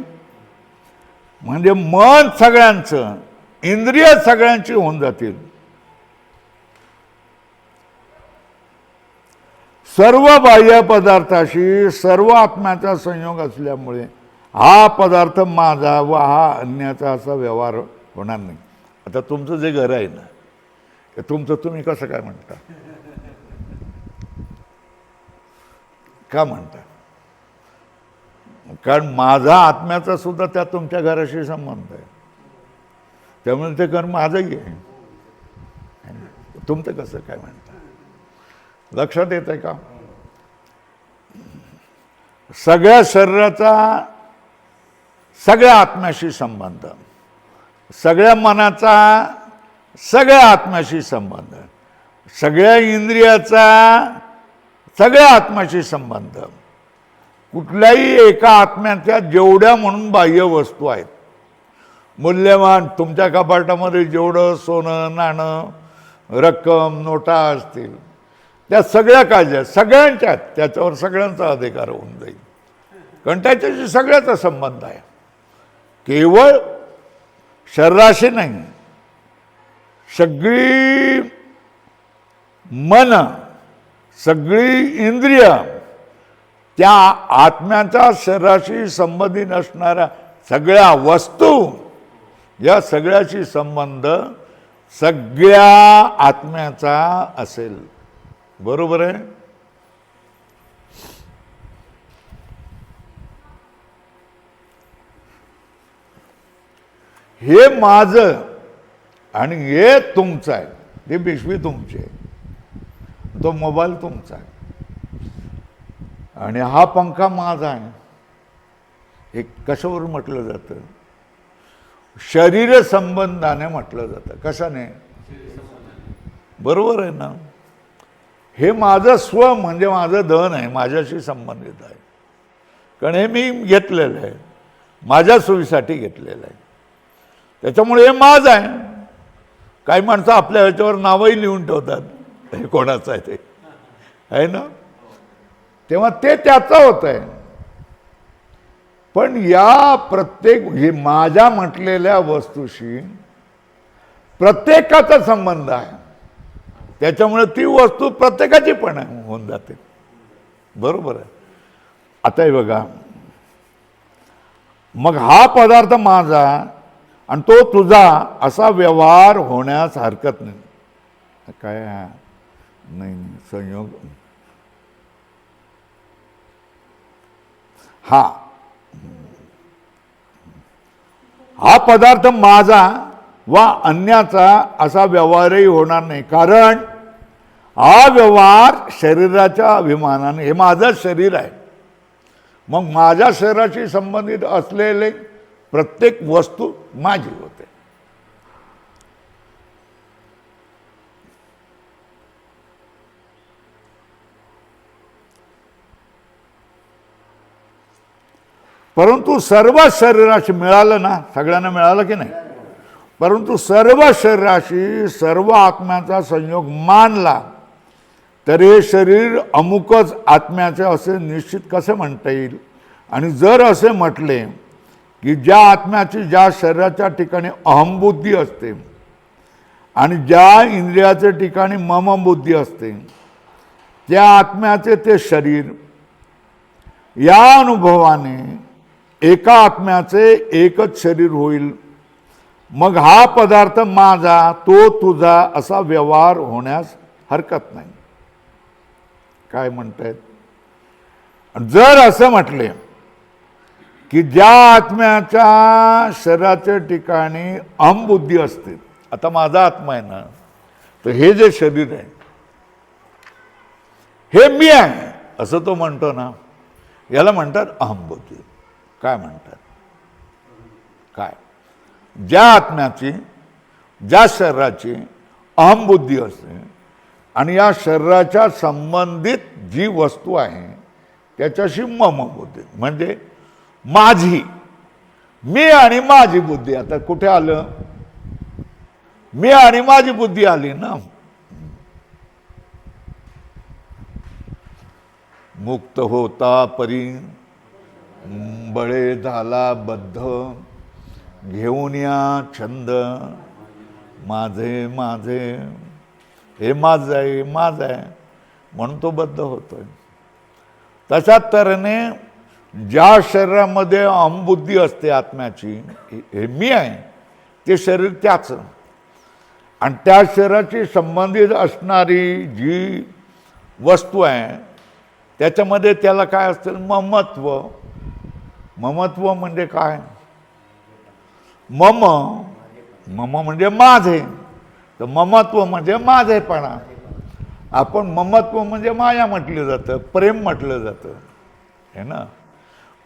म्हणजे मन सगळ्यांचं, इंद्रिय सगळ्यांची होऊन जातील. सर्व बाह्य पदार्थाशी सर्व आत्म्याचा संयोग असल्यामुळे हा पदार्थ माझा व हा अन्याचा असा व्यवहार होणार नाही. आता तुमचं जे घर आहे ना, ते तुमचं तुम्ही कसं काय म्हणता? का म्हणता? कारण माझा आत्म्याचा सुद्धा त्या तुमच्या घराशी संबंध आहे, त्यामुळे ते घर माझंही आहे. तुमचं कसं काय म्हणता? लक्षात येत आहे का? सगळ्या शरीराचा सगळ्या आत्म्याशी संबंध, सगळ्या मनाचा सगळ्या आत्म्याशी संबंध, सगळ्या इंद्रियाचा सगळ्या आत्म्याशी संबंध. कुठल्याही एका आत्म्याच्या जेवढ्या म्हणून बाह्य वस्तू आहेत, मूल्यवान तुमच्या कपाटामध्ये जेवढं सोनं नाणं रक्कम नोटा असतील त्या सगळ्या काळज्या सगळ्यांच्यात, त्याच्यावर सगळ्यांचा अधिकार होऊन जाईल. कारण त्याच्याशी सगळ्याचा संबंध आहे. केवळ शरीराशी नाही, सगळी मन सगळी इंद्रिय त्या आत्म्याच्या शरीराशी संबंधित असणाऱ्या सगळ्या वस्तू, या सगळ्याशी संबंध सगळ्या आत्म्याचा असेल. बरोबर आहे. हे माझं आणि हे तुमचं आहे, ते पिशवी तुमची आहे, तो मोबाईल तुमचा आहे आणि हा पंखा माझा आहे. हे कशावर म्हटलं जातं? शरीर संबंधाने म्हटलं जातं. कशाने? बरोबर आहे ना. हे माझं स्व म्हणजे माझं धन आहे, माझ्याशी संबंधित आहे, कारण हे मी घेतलेलं आहे, माझ्या सोयीसाठी घेतलेलं आहे, त्याच्यामुळे हे माझं आहे. काही माणसं आपल्या ह्याच्यावर नावही लिहून ठेवतात, हे कोणाचं आहे ते, आहे ना. तेव्हा ते त्याचं होत आहे. पण या प्रत्येक हे माझ्या म्हटलेल्या वस्तूशी प्रत्येकाचा संबंध आहे, त्याच्यामुळे ती वस्तू प्रत्येकाची पण होऊन जाते. बरोबर आहे. आता हे बघा, मग हा पदार्थ माझा आणि तो तुझा असा व्यवहार होण्यास हरकत नाही. काय नाही संयोग. हा पदार्थ माझा वा अन्याचा असा व्यवहारही होणार नाही, कारण हा व्यवहार शरीराच्या अभिमानाने, हे माझं शरीर आहे, मग माझ्या शरीराशी संबंधित असलेले प्रत्येक वस्तू माझी होते. परंतु सर्व शरीराशी मिळालं ना, सगळ्यांना मिळालं की नाही, परंतु सर्व शरीराशी सर्व आत्म्याचा संयोग मानला तर हे शरीर अमुकच आत्म्याचे असे निश्चित कसे म्हणता येईल? आणि जर असे म्हटले की ज्या आत्म्याची ज्या शरीराच्या ठिकाणी अहमबुद्धी असते आणि ज्या इंद्रियाच्या ठिकाणी ममबुद्धी असते, त्या आत्म्याचे ते शरीर या अनुभवाने एका आत्म्याचे एकच शरीर होईल, मग हा पदार्थ माझा तो तुझा असा व्यवहार होण्यास हरकत नाही. काय म्हणतायत? जर असं म्हटले की ज्या आत्म्याच्या शरीराच्या ठिकाणी अहमबुद्धी असते, आता माझा आत्मा आहे ना, तर हे जे शरीर आहे हे मी आहे असं तो म्हणतो ना, याला म्हणतात अहमबुद्धी. काय म्हणतात? काय? ज्या आत्म्याची ज्या शरीराची अहमबुद्धी असते आणि या शरीराच्या संबंधित जी वस्तू आहे त्याच्याशी ममबुद्धी, म्हणजे माझी, मी आणि माझी बुद्धी. आता कुठे आलं? मी आणि माझी बुद्धी आली ना. मुक्त होता परी बळे झाला बद्ध, घेऊन या छंद माझे माझे, हे माझं आहे माझं आहे म्हणून तो बद्ध होतोय. तशाच तऱ्हेने ज्या शरीरामध्ये अहमबुद्धी असते आत्म्याची, हे मी आहे, ते शरीर त्याचं, आणि त्या शरीराची संबंधित असणारी जी वस्तू आहे त्याच्यामध्ये त्याला काय असतं? ममत्व. ममत्व म्हणजे काय? मम म्हणजे माझे, तर ममत्व म्हणजे माझेपणा. आपण ममत्व म्हणजे माया म्हटलं जातं, प्रेम म्हटलं जातं, है ना.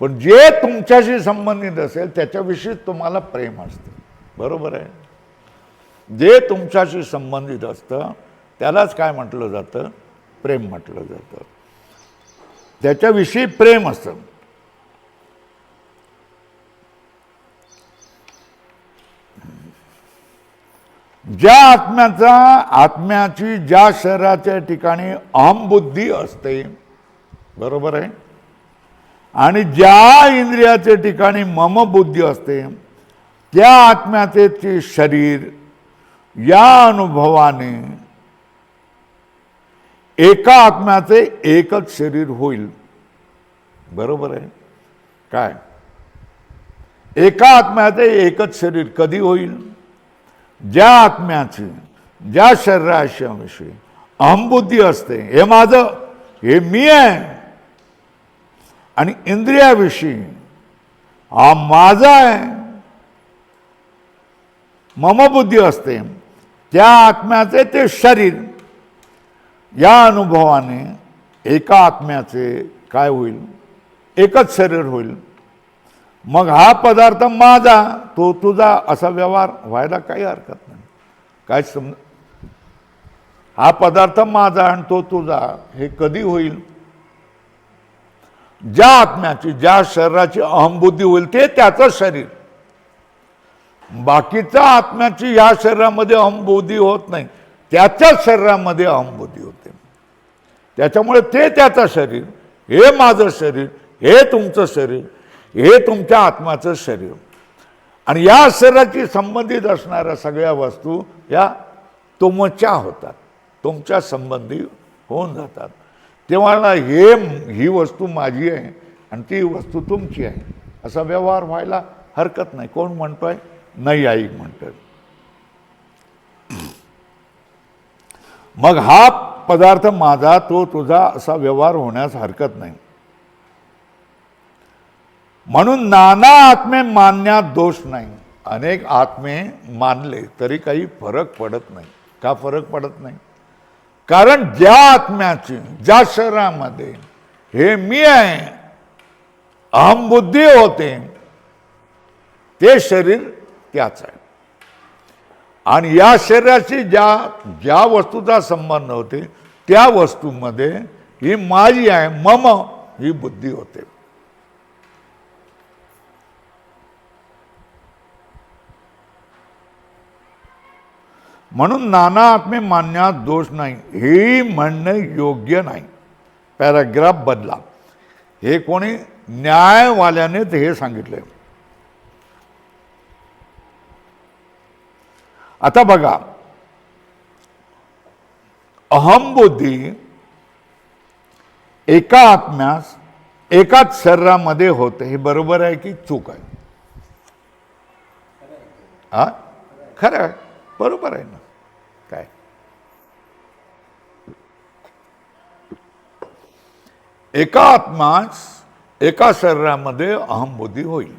पण जे तुमच्याशी संबंधित असेल त्याच्याविषयी तुम्हाला प्रेम असतं. बरोबर आहे. जे तुमच्याशी संबंधित असतं त्यालाच काय म्हटलं जातं? प्रेम म्हटलं जातं. त्याच्याविषयी प्रेम असतं. ज्या आत्म्याची ज्या शरीराच्या ठिकाणी अहमबुद्धी असते, बरोबर आहे, आणि ज्या इंद्रियाच्या ठिकाणी ममबुद्धी असते, त्या आत्म्याचे ते शरीर या अनुभवाने एका आत्म्याचे एकच शरीर होईल. बरोबर आहे. काय? एका आत्म्याचे एकच शरीर कधी होईल? ज्या आत्म्याची ज्या शरीराविषयी अहमबुद्धी असते, हे माझं, हे मी आहे, आणि इंद्रियाविषयी हा माझा आहे, ममबुद्धी असते, त्या आत्म्याचे ते शरीर, या अनुभवाने एका आत्म्याचे काय होईल, एकच शरीर होईल. मग हा पदार्थ माझा, तो तुझा, असा व्यवहार व्हायला काही हरकत नाही. काय हा पदार्थ माझा आणि तो तुझा, हे कधी होईल? ज्या आत्म्याची, ज्या शरीराची अहमबुद्धी होईल ते त्याचं शरीर. बाकीच्या आत्म्याची या शरीरामध्ये अहमबुद्धी होत नाही, त्याच्याच शरीरामध्ये अहमबुद्धी होते. त्याच्यामुळे ते त्याचं शरीर, हे माझं शरीर, हे तुमचं शरीर, हे तुमच्या आत्म्याचं शरीर. आणि या शरीराची संबंधित असणाऱ्या सगळ्या वस्तू या तुमच्या होतात, तुमच्या संबंधी होऊन जातात. तेव्हा ही वस्तू माझी आहे आणि ती वस्तू तुमची आहे, असा व्यवहार व्हायला हरकत नाही. कोण म्हणतोय? नैयायिक म्हणतोय. मग हा पदार्थ माझा, तो तुझा, असा व्यवहार होण्यास हरकत नाही. म्हणून नाना आत्मे मानण्यात दोष नाही. अनेक आत्मे मानले तरी काही फरक पडत नाही. का फरक पडत नाही? कारण ज्या आत्म्याची, ज्या शरीरामध्ये हे मी आहे अहमबुद्धी होते, ते शरीर त्याच आहे. आणि या शरीराशी ज्या वस्तूचा संबंध होते त्या वस्तूमध्ये ही माझी आहे, मम, ही बुद्धी होते. म्हणून नाना आत्मे मानण्यात दोष नाही, हे म्हणणे योग्य नाही. पॅराग्राफ बदला. हे कोणी न्यायवाल्यानेच हे सांगितले. आता बघा, अहमबुद्धी एका आत्म्यास एकाच शरीरामध्ये होते, हे बरोबर आहे की चूक आहे? हा, खरं आहे, बरोबर आहे ना. काय एका आत्मास एका शरीरामध्ये अहमबुद्धी होईल,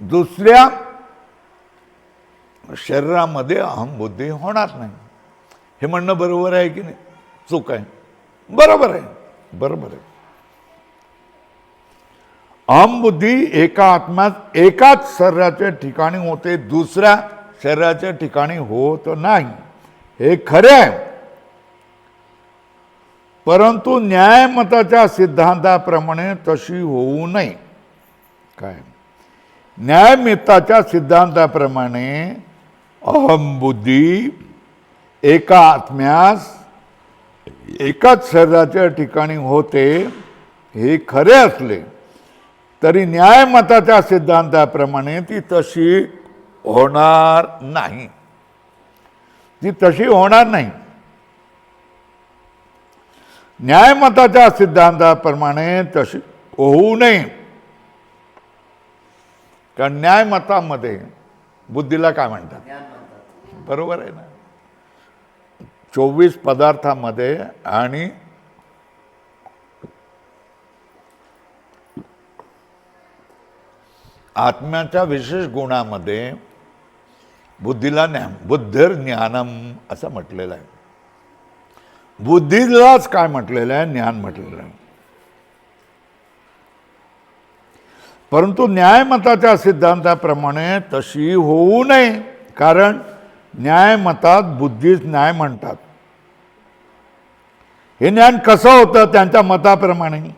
दुसऱ्या शरीरामध्ये अहमबुद्धी होणार नाही. हे म्हणणं बरोबर आहे की नाही? चूक आहे? बरोबर आहे, बरोबर आहे. अहमबुद्धी एका आत्म्यात एकाच शरीराच्या ठिकाणी होते, दुसऱ्या शरीराच्या ठिकाणी होत नाही, हे खरे आहे. परंतु न्यायमताच्या सिद्धांताप्रमाणे तशी होऊ नये. काय? न्यायमताच्या सिद्धांताप्रमाणे अहमबुद्धी एका आत्म्यास एकाच शरीराच्या ठिकाणी होते, हे खरे असले तरी न्यायमताच्या सिद्धांताप्रमाणे ती तशी होणार नाही. ती तशी होणार नाही. न्यायमताच्या सिद्धांताप्रमाणे तशी होऊ नये. कारण न्यायमतामध्ये बुद्धीला काय म्हणतात? बरोबर आहे ना. 24 पदार्थामध्ये आणि आत्म्याच्या विशेष गुणामध्ये बुद्धीला बुद्धिर ज्ञानम असं म्हटलेलं आहे. बुद्धीलाच काय म्हटलेलं आहे? ज्ञान म्हटलेलं आहे. परंतु न्यायमताच्या सिद्धांताप्रमाणे तशी होऊ नये. कारण न्यायमतात बुद्धीच न्याय म्हणतात. हे ज्ञान कसं होतं? त्यांच्या मताप्रमाणे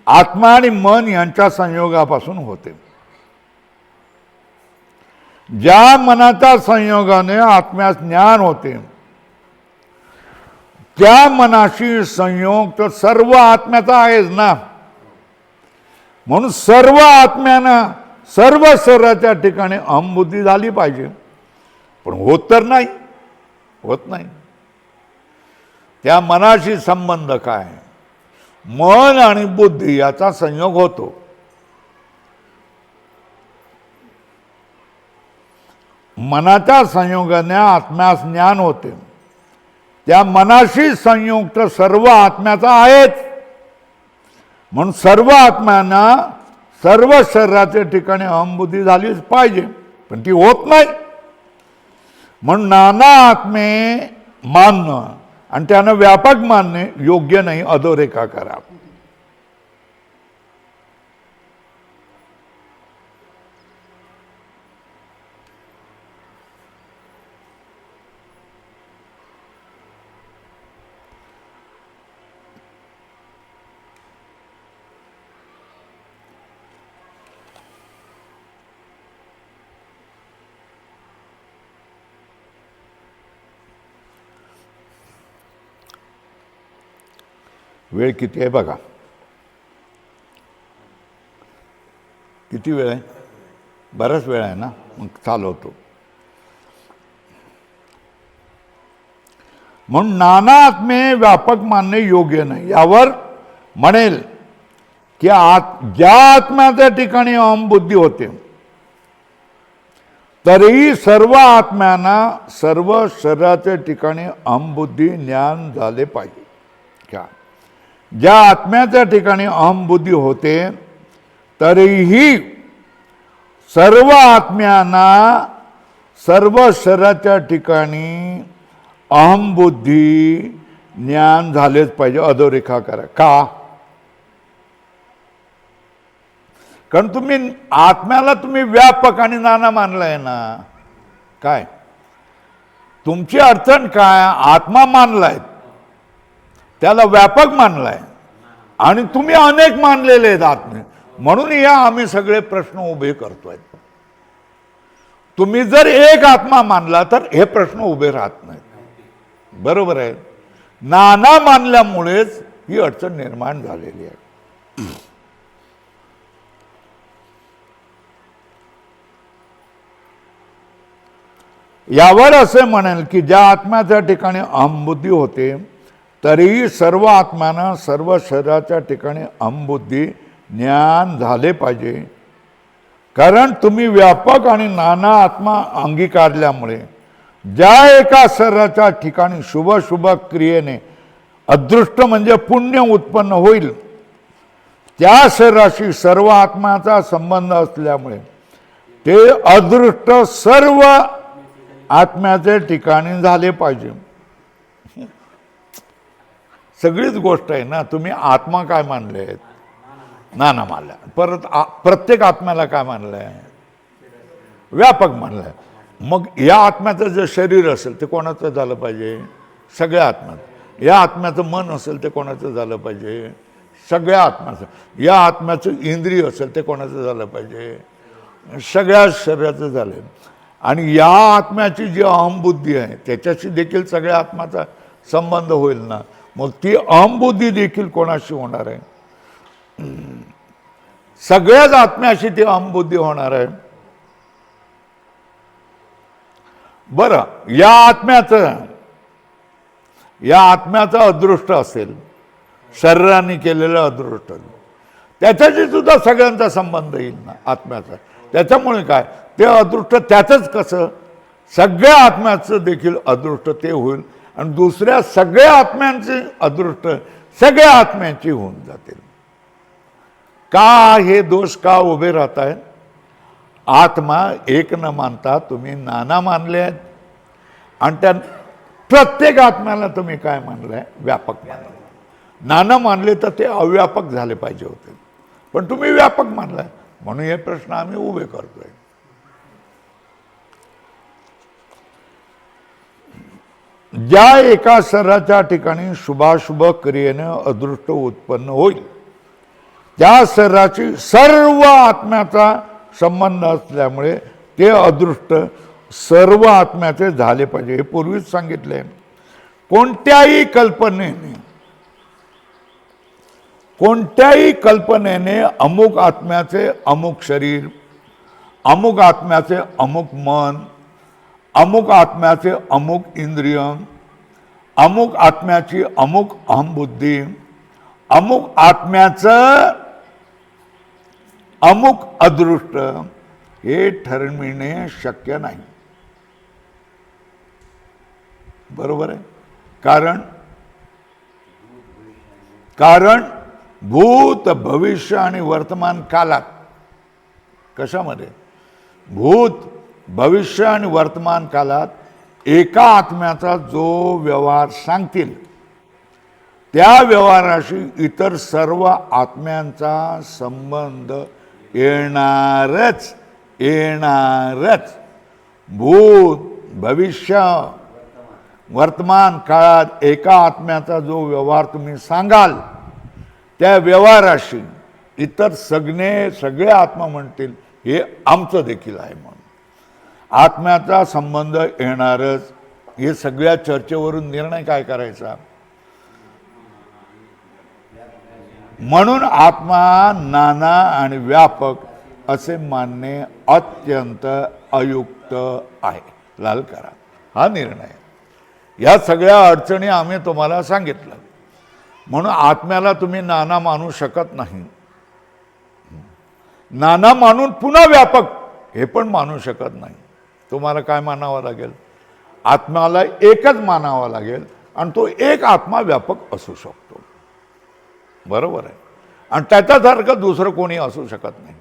आत्मा आणि मन यांच्या संयोगापासून होते. ज्या मनाच्या संयोगाने आत्म्यास ज्ञान होते, त्या मनाशी संयोग तर सर्व आत्म्याचा आहेच ना. म्हणून सर्व आत्म्यानं सर्व शरीराच्या ठिकाणी अहमबुद्धी झाली पाहिजे. पण होत तर नाही, होत नाही. त्या मनाशी संबंध काय? मन आणि बुद्धी याचा संयोग होतो. मनाच्या संयोगाने आत्म्यास ज्ञान होते. त्या मनाशी संयोग तर सर्व आत्म्याचा आहेच. म्हणून सर्व आत्म्यांना सर्व शरीराच्या ठिकाणी अहमबुद्धी झालीच पाहिजे. पण ती होत नाही. म्हणून नाना आत्मे मानणं आणि त्यानं व्यापक मानणे योग्य नाही, अधोरेखा करा. वेळ किती आहे बघा. किती वेळ आहे? बराच वेळ आहे ना, मग चालवतो. म्हणून नाना आत्मे व्यापक मानणे योग्य नाही. यावर म्हणेल की ज्या आत्म्याच्या ठिकाणी अहमबुद्धी होते तरीही सर्व आत्म्यांना सर्व शरीराच्या ठिकाणी अहमबुद्धी ज्ञान झाले पाहिजे. क्या ज्या आत्म्याच्या ठिकाणी अहमबुद्धी होते तरीही सर्व आत्म्यांना सर्व शरीराच्या ठिकाणी अहमबुद्धी ज्ञान झालेच पाहिजे. अधोरेखा करा. का? कारण तुम्ही आत्म्याला तुम्ही व्यापक आणि नाना मानलाय ना. काय तुमची अडचण काय? आत्मा मानलाय, त्याला व्यापक मानलाय आणि तुम्ही अनेक मानलेले आहेत आत्मे. म्हणून या आम्ही सगळे प्रश्न उभे करतोय. तुम्ही जर एक आत्मा मानला तर हे प्रश्न उभे राहत नाहीत. बरोबर आहे. नाना मानल्यामुळेच ही अडचण निर्माण झालेली आहे. यावर असे म्हणेल की ज्या आत्म्याच्या ठिकाणी अहमबुद्धी होते तरीही सर्व आत्म्यांना सर्व शरीराच्या ठिकाणी अहमबुद्धी ज्ञान झाले पाहिजे. कारण तुम्ही व्यापक आणि नाना आत्मा अंगीकारल्यामुळे ज्या एका शरीराच्या ठिकाणी शुभ शुभ क्रियेने अदृष्ट म्हणजे पुण्य उत्पन्न होईल त्या शरीराशी सर्व आत्म्याचा संबंध असल्यामुळे ते अदृष्ट सर्व आत्म्याचे ठिकाणी झाले पाहिजे. सगळीच गोष्ट आहे ना. तुम्ही आत्मा काय मानले आहेत? नाना मानल्या. परत प्रत्येक आत्म्याला काय मानलंय? व्यापक मानलंय. मग या आत्म्याचं जे शरीर असेल ते कोणाचं झालं पाहिजे? सगळ्या आत्म्याचं. या आत्म्याचं मन असेल ते कोणाचं झालं पाहिजे? सगळ्या आत्म्याचं. या आत्म्याचं इंद्रिय असेल ते कोणाचं झालं पाहिजे? सगळ्या शरीराचं झालं. आणि या आत्म्याची जी अहमबुद्धी आहे त्याच्याशी देखील सगळ्या आत्म्याचा संबंध होईल ना. मग ती अहमबुद्धी देखील कोणाशी होणार आहे? सगळ्याच आत्म्याशी ती अहमबुद्धी होणार आहे. बरं, या आत्म्याचं अदृष्ट असेल, शरीराने केलेलं अदृष्ट, त्याच्याशी सुद्धा सगळ्यांचा संबंध येईल ना आत्म्याचा. त्याच्यामुळे काय ते अदृष्ट त्याचंच कसं सगळ्या आत्म्याचं देखील अदृष्ट ते होईल आणि दुसऱ्या सगळ्या आत्म्यांचे अदृष्ट सगळ्या आत्म्यांची होऊन जातील. का हे दोष का उभे राहत आहेत? आत्मा एक न मानता तुम्ही नाना मानले आहेत आणि त्या प्रत्येक आत्म्याला तुम्ही काय मानलंय? व्यापक मानलं. नाना मानले तर ते अव्यापक झाले पाहिजे होते, पण तुम्ही व्यापक मानलाय. म्हणून हे प्रश्न आम्ही उभे करतोय. ज्या एका शरीराच्या ठिकाणी शुभाशुभ क्रियेने अदृष्ट उत्पन्न होईल त्या शरीराची सर्व आत्म्याचा संबंध असल्यामुळे ते अदृष्ट सर्व आत्म्याचे झाले पाहिजे. हे पूर्वीच सांगितले. कोणत्याही कल्पनेने अमुक आत्म्याचे अमुक शरीर, अमुक आत्म्याचे अमुक मन, अमुक आत्म्याचे अमुक इंद्रिय, अमुक आत्म्याची अमुक अहमबुद्धी, अमुक आत्म्याचं अमुक अदृष्ट हे ठरविणे शक्य नाही. बरोबर आहे. कारण भूत, भविष्य आणि वर्तमान कालात, कशामध्ये? भूत, भविष्य आणि वर्तमान कालात एका आत्म्याचा जो व्यवहार सांगतील त्या व्यवहाराशी इतर सर्व आत्म्यांचा संबंध येणारच येणारच. भूत भविष्य वर्तमान काळात एका आत्म्याचा जो व्यवहार तुम्ही सांगाल त्या व्यवहाराशी इतर सगळे आत्मा म्हणतील हे आमचं देखील आहे म्हणून. आत्म्याचा संबंध येणारच. हे सगळ्या चर्चेवरून निर्णय काय करायचा? म्हणून आत्मा नाना आणि व्यापक असे मानणे अत्यंत अयुक्त आहे. लाल करा हा निर्णय. या सगळ्या अडचणी आम्ही तुम्हाला सांगितलं. म्हणून आत्म्याला तुम्ही नाना मानू शकत नाही. नाना मानून पुन्हा व्यापक हे पण मानू शकत नाही. तुम्हाला काय मानावं लागेल? आत्म्याला एकच मानावा लागेल आणि तो एक आत्मा व्यापक असू शकतो. बरोबर आहे. आणि त्याच्यासारखं दुसरं कोणी असू शकत नाही.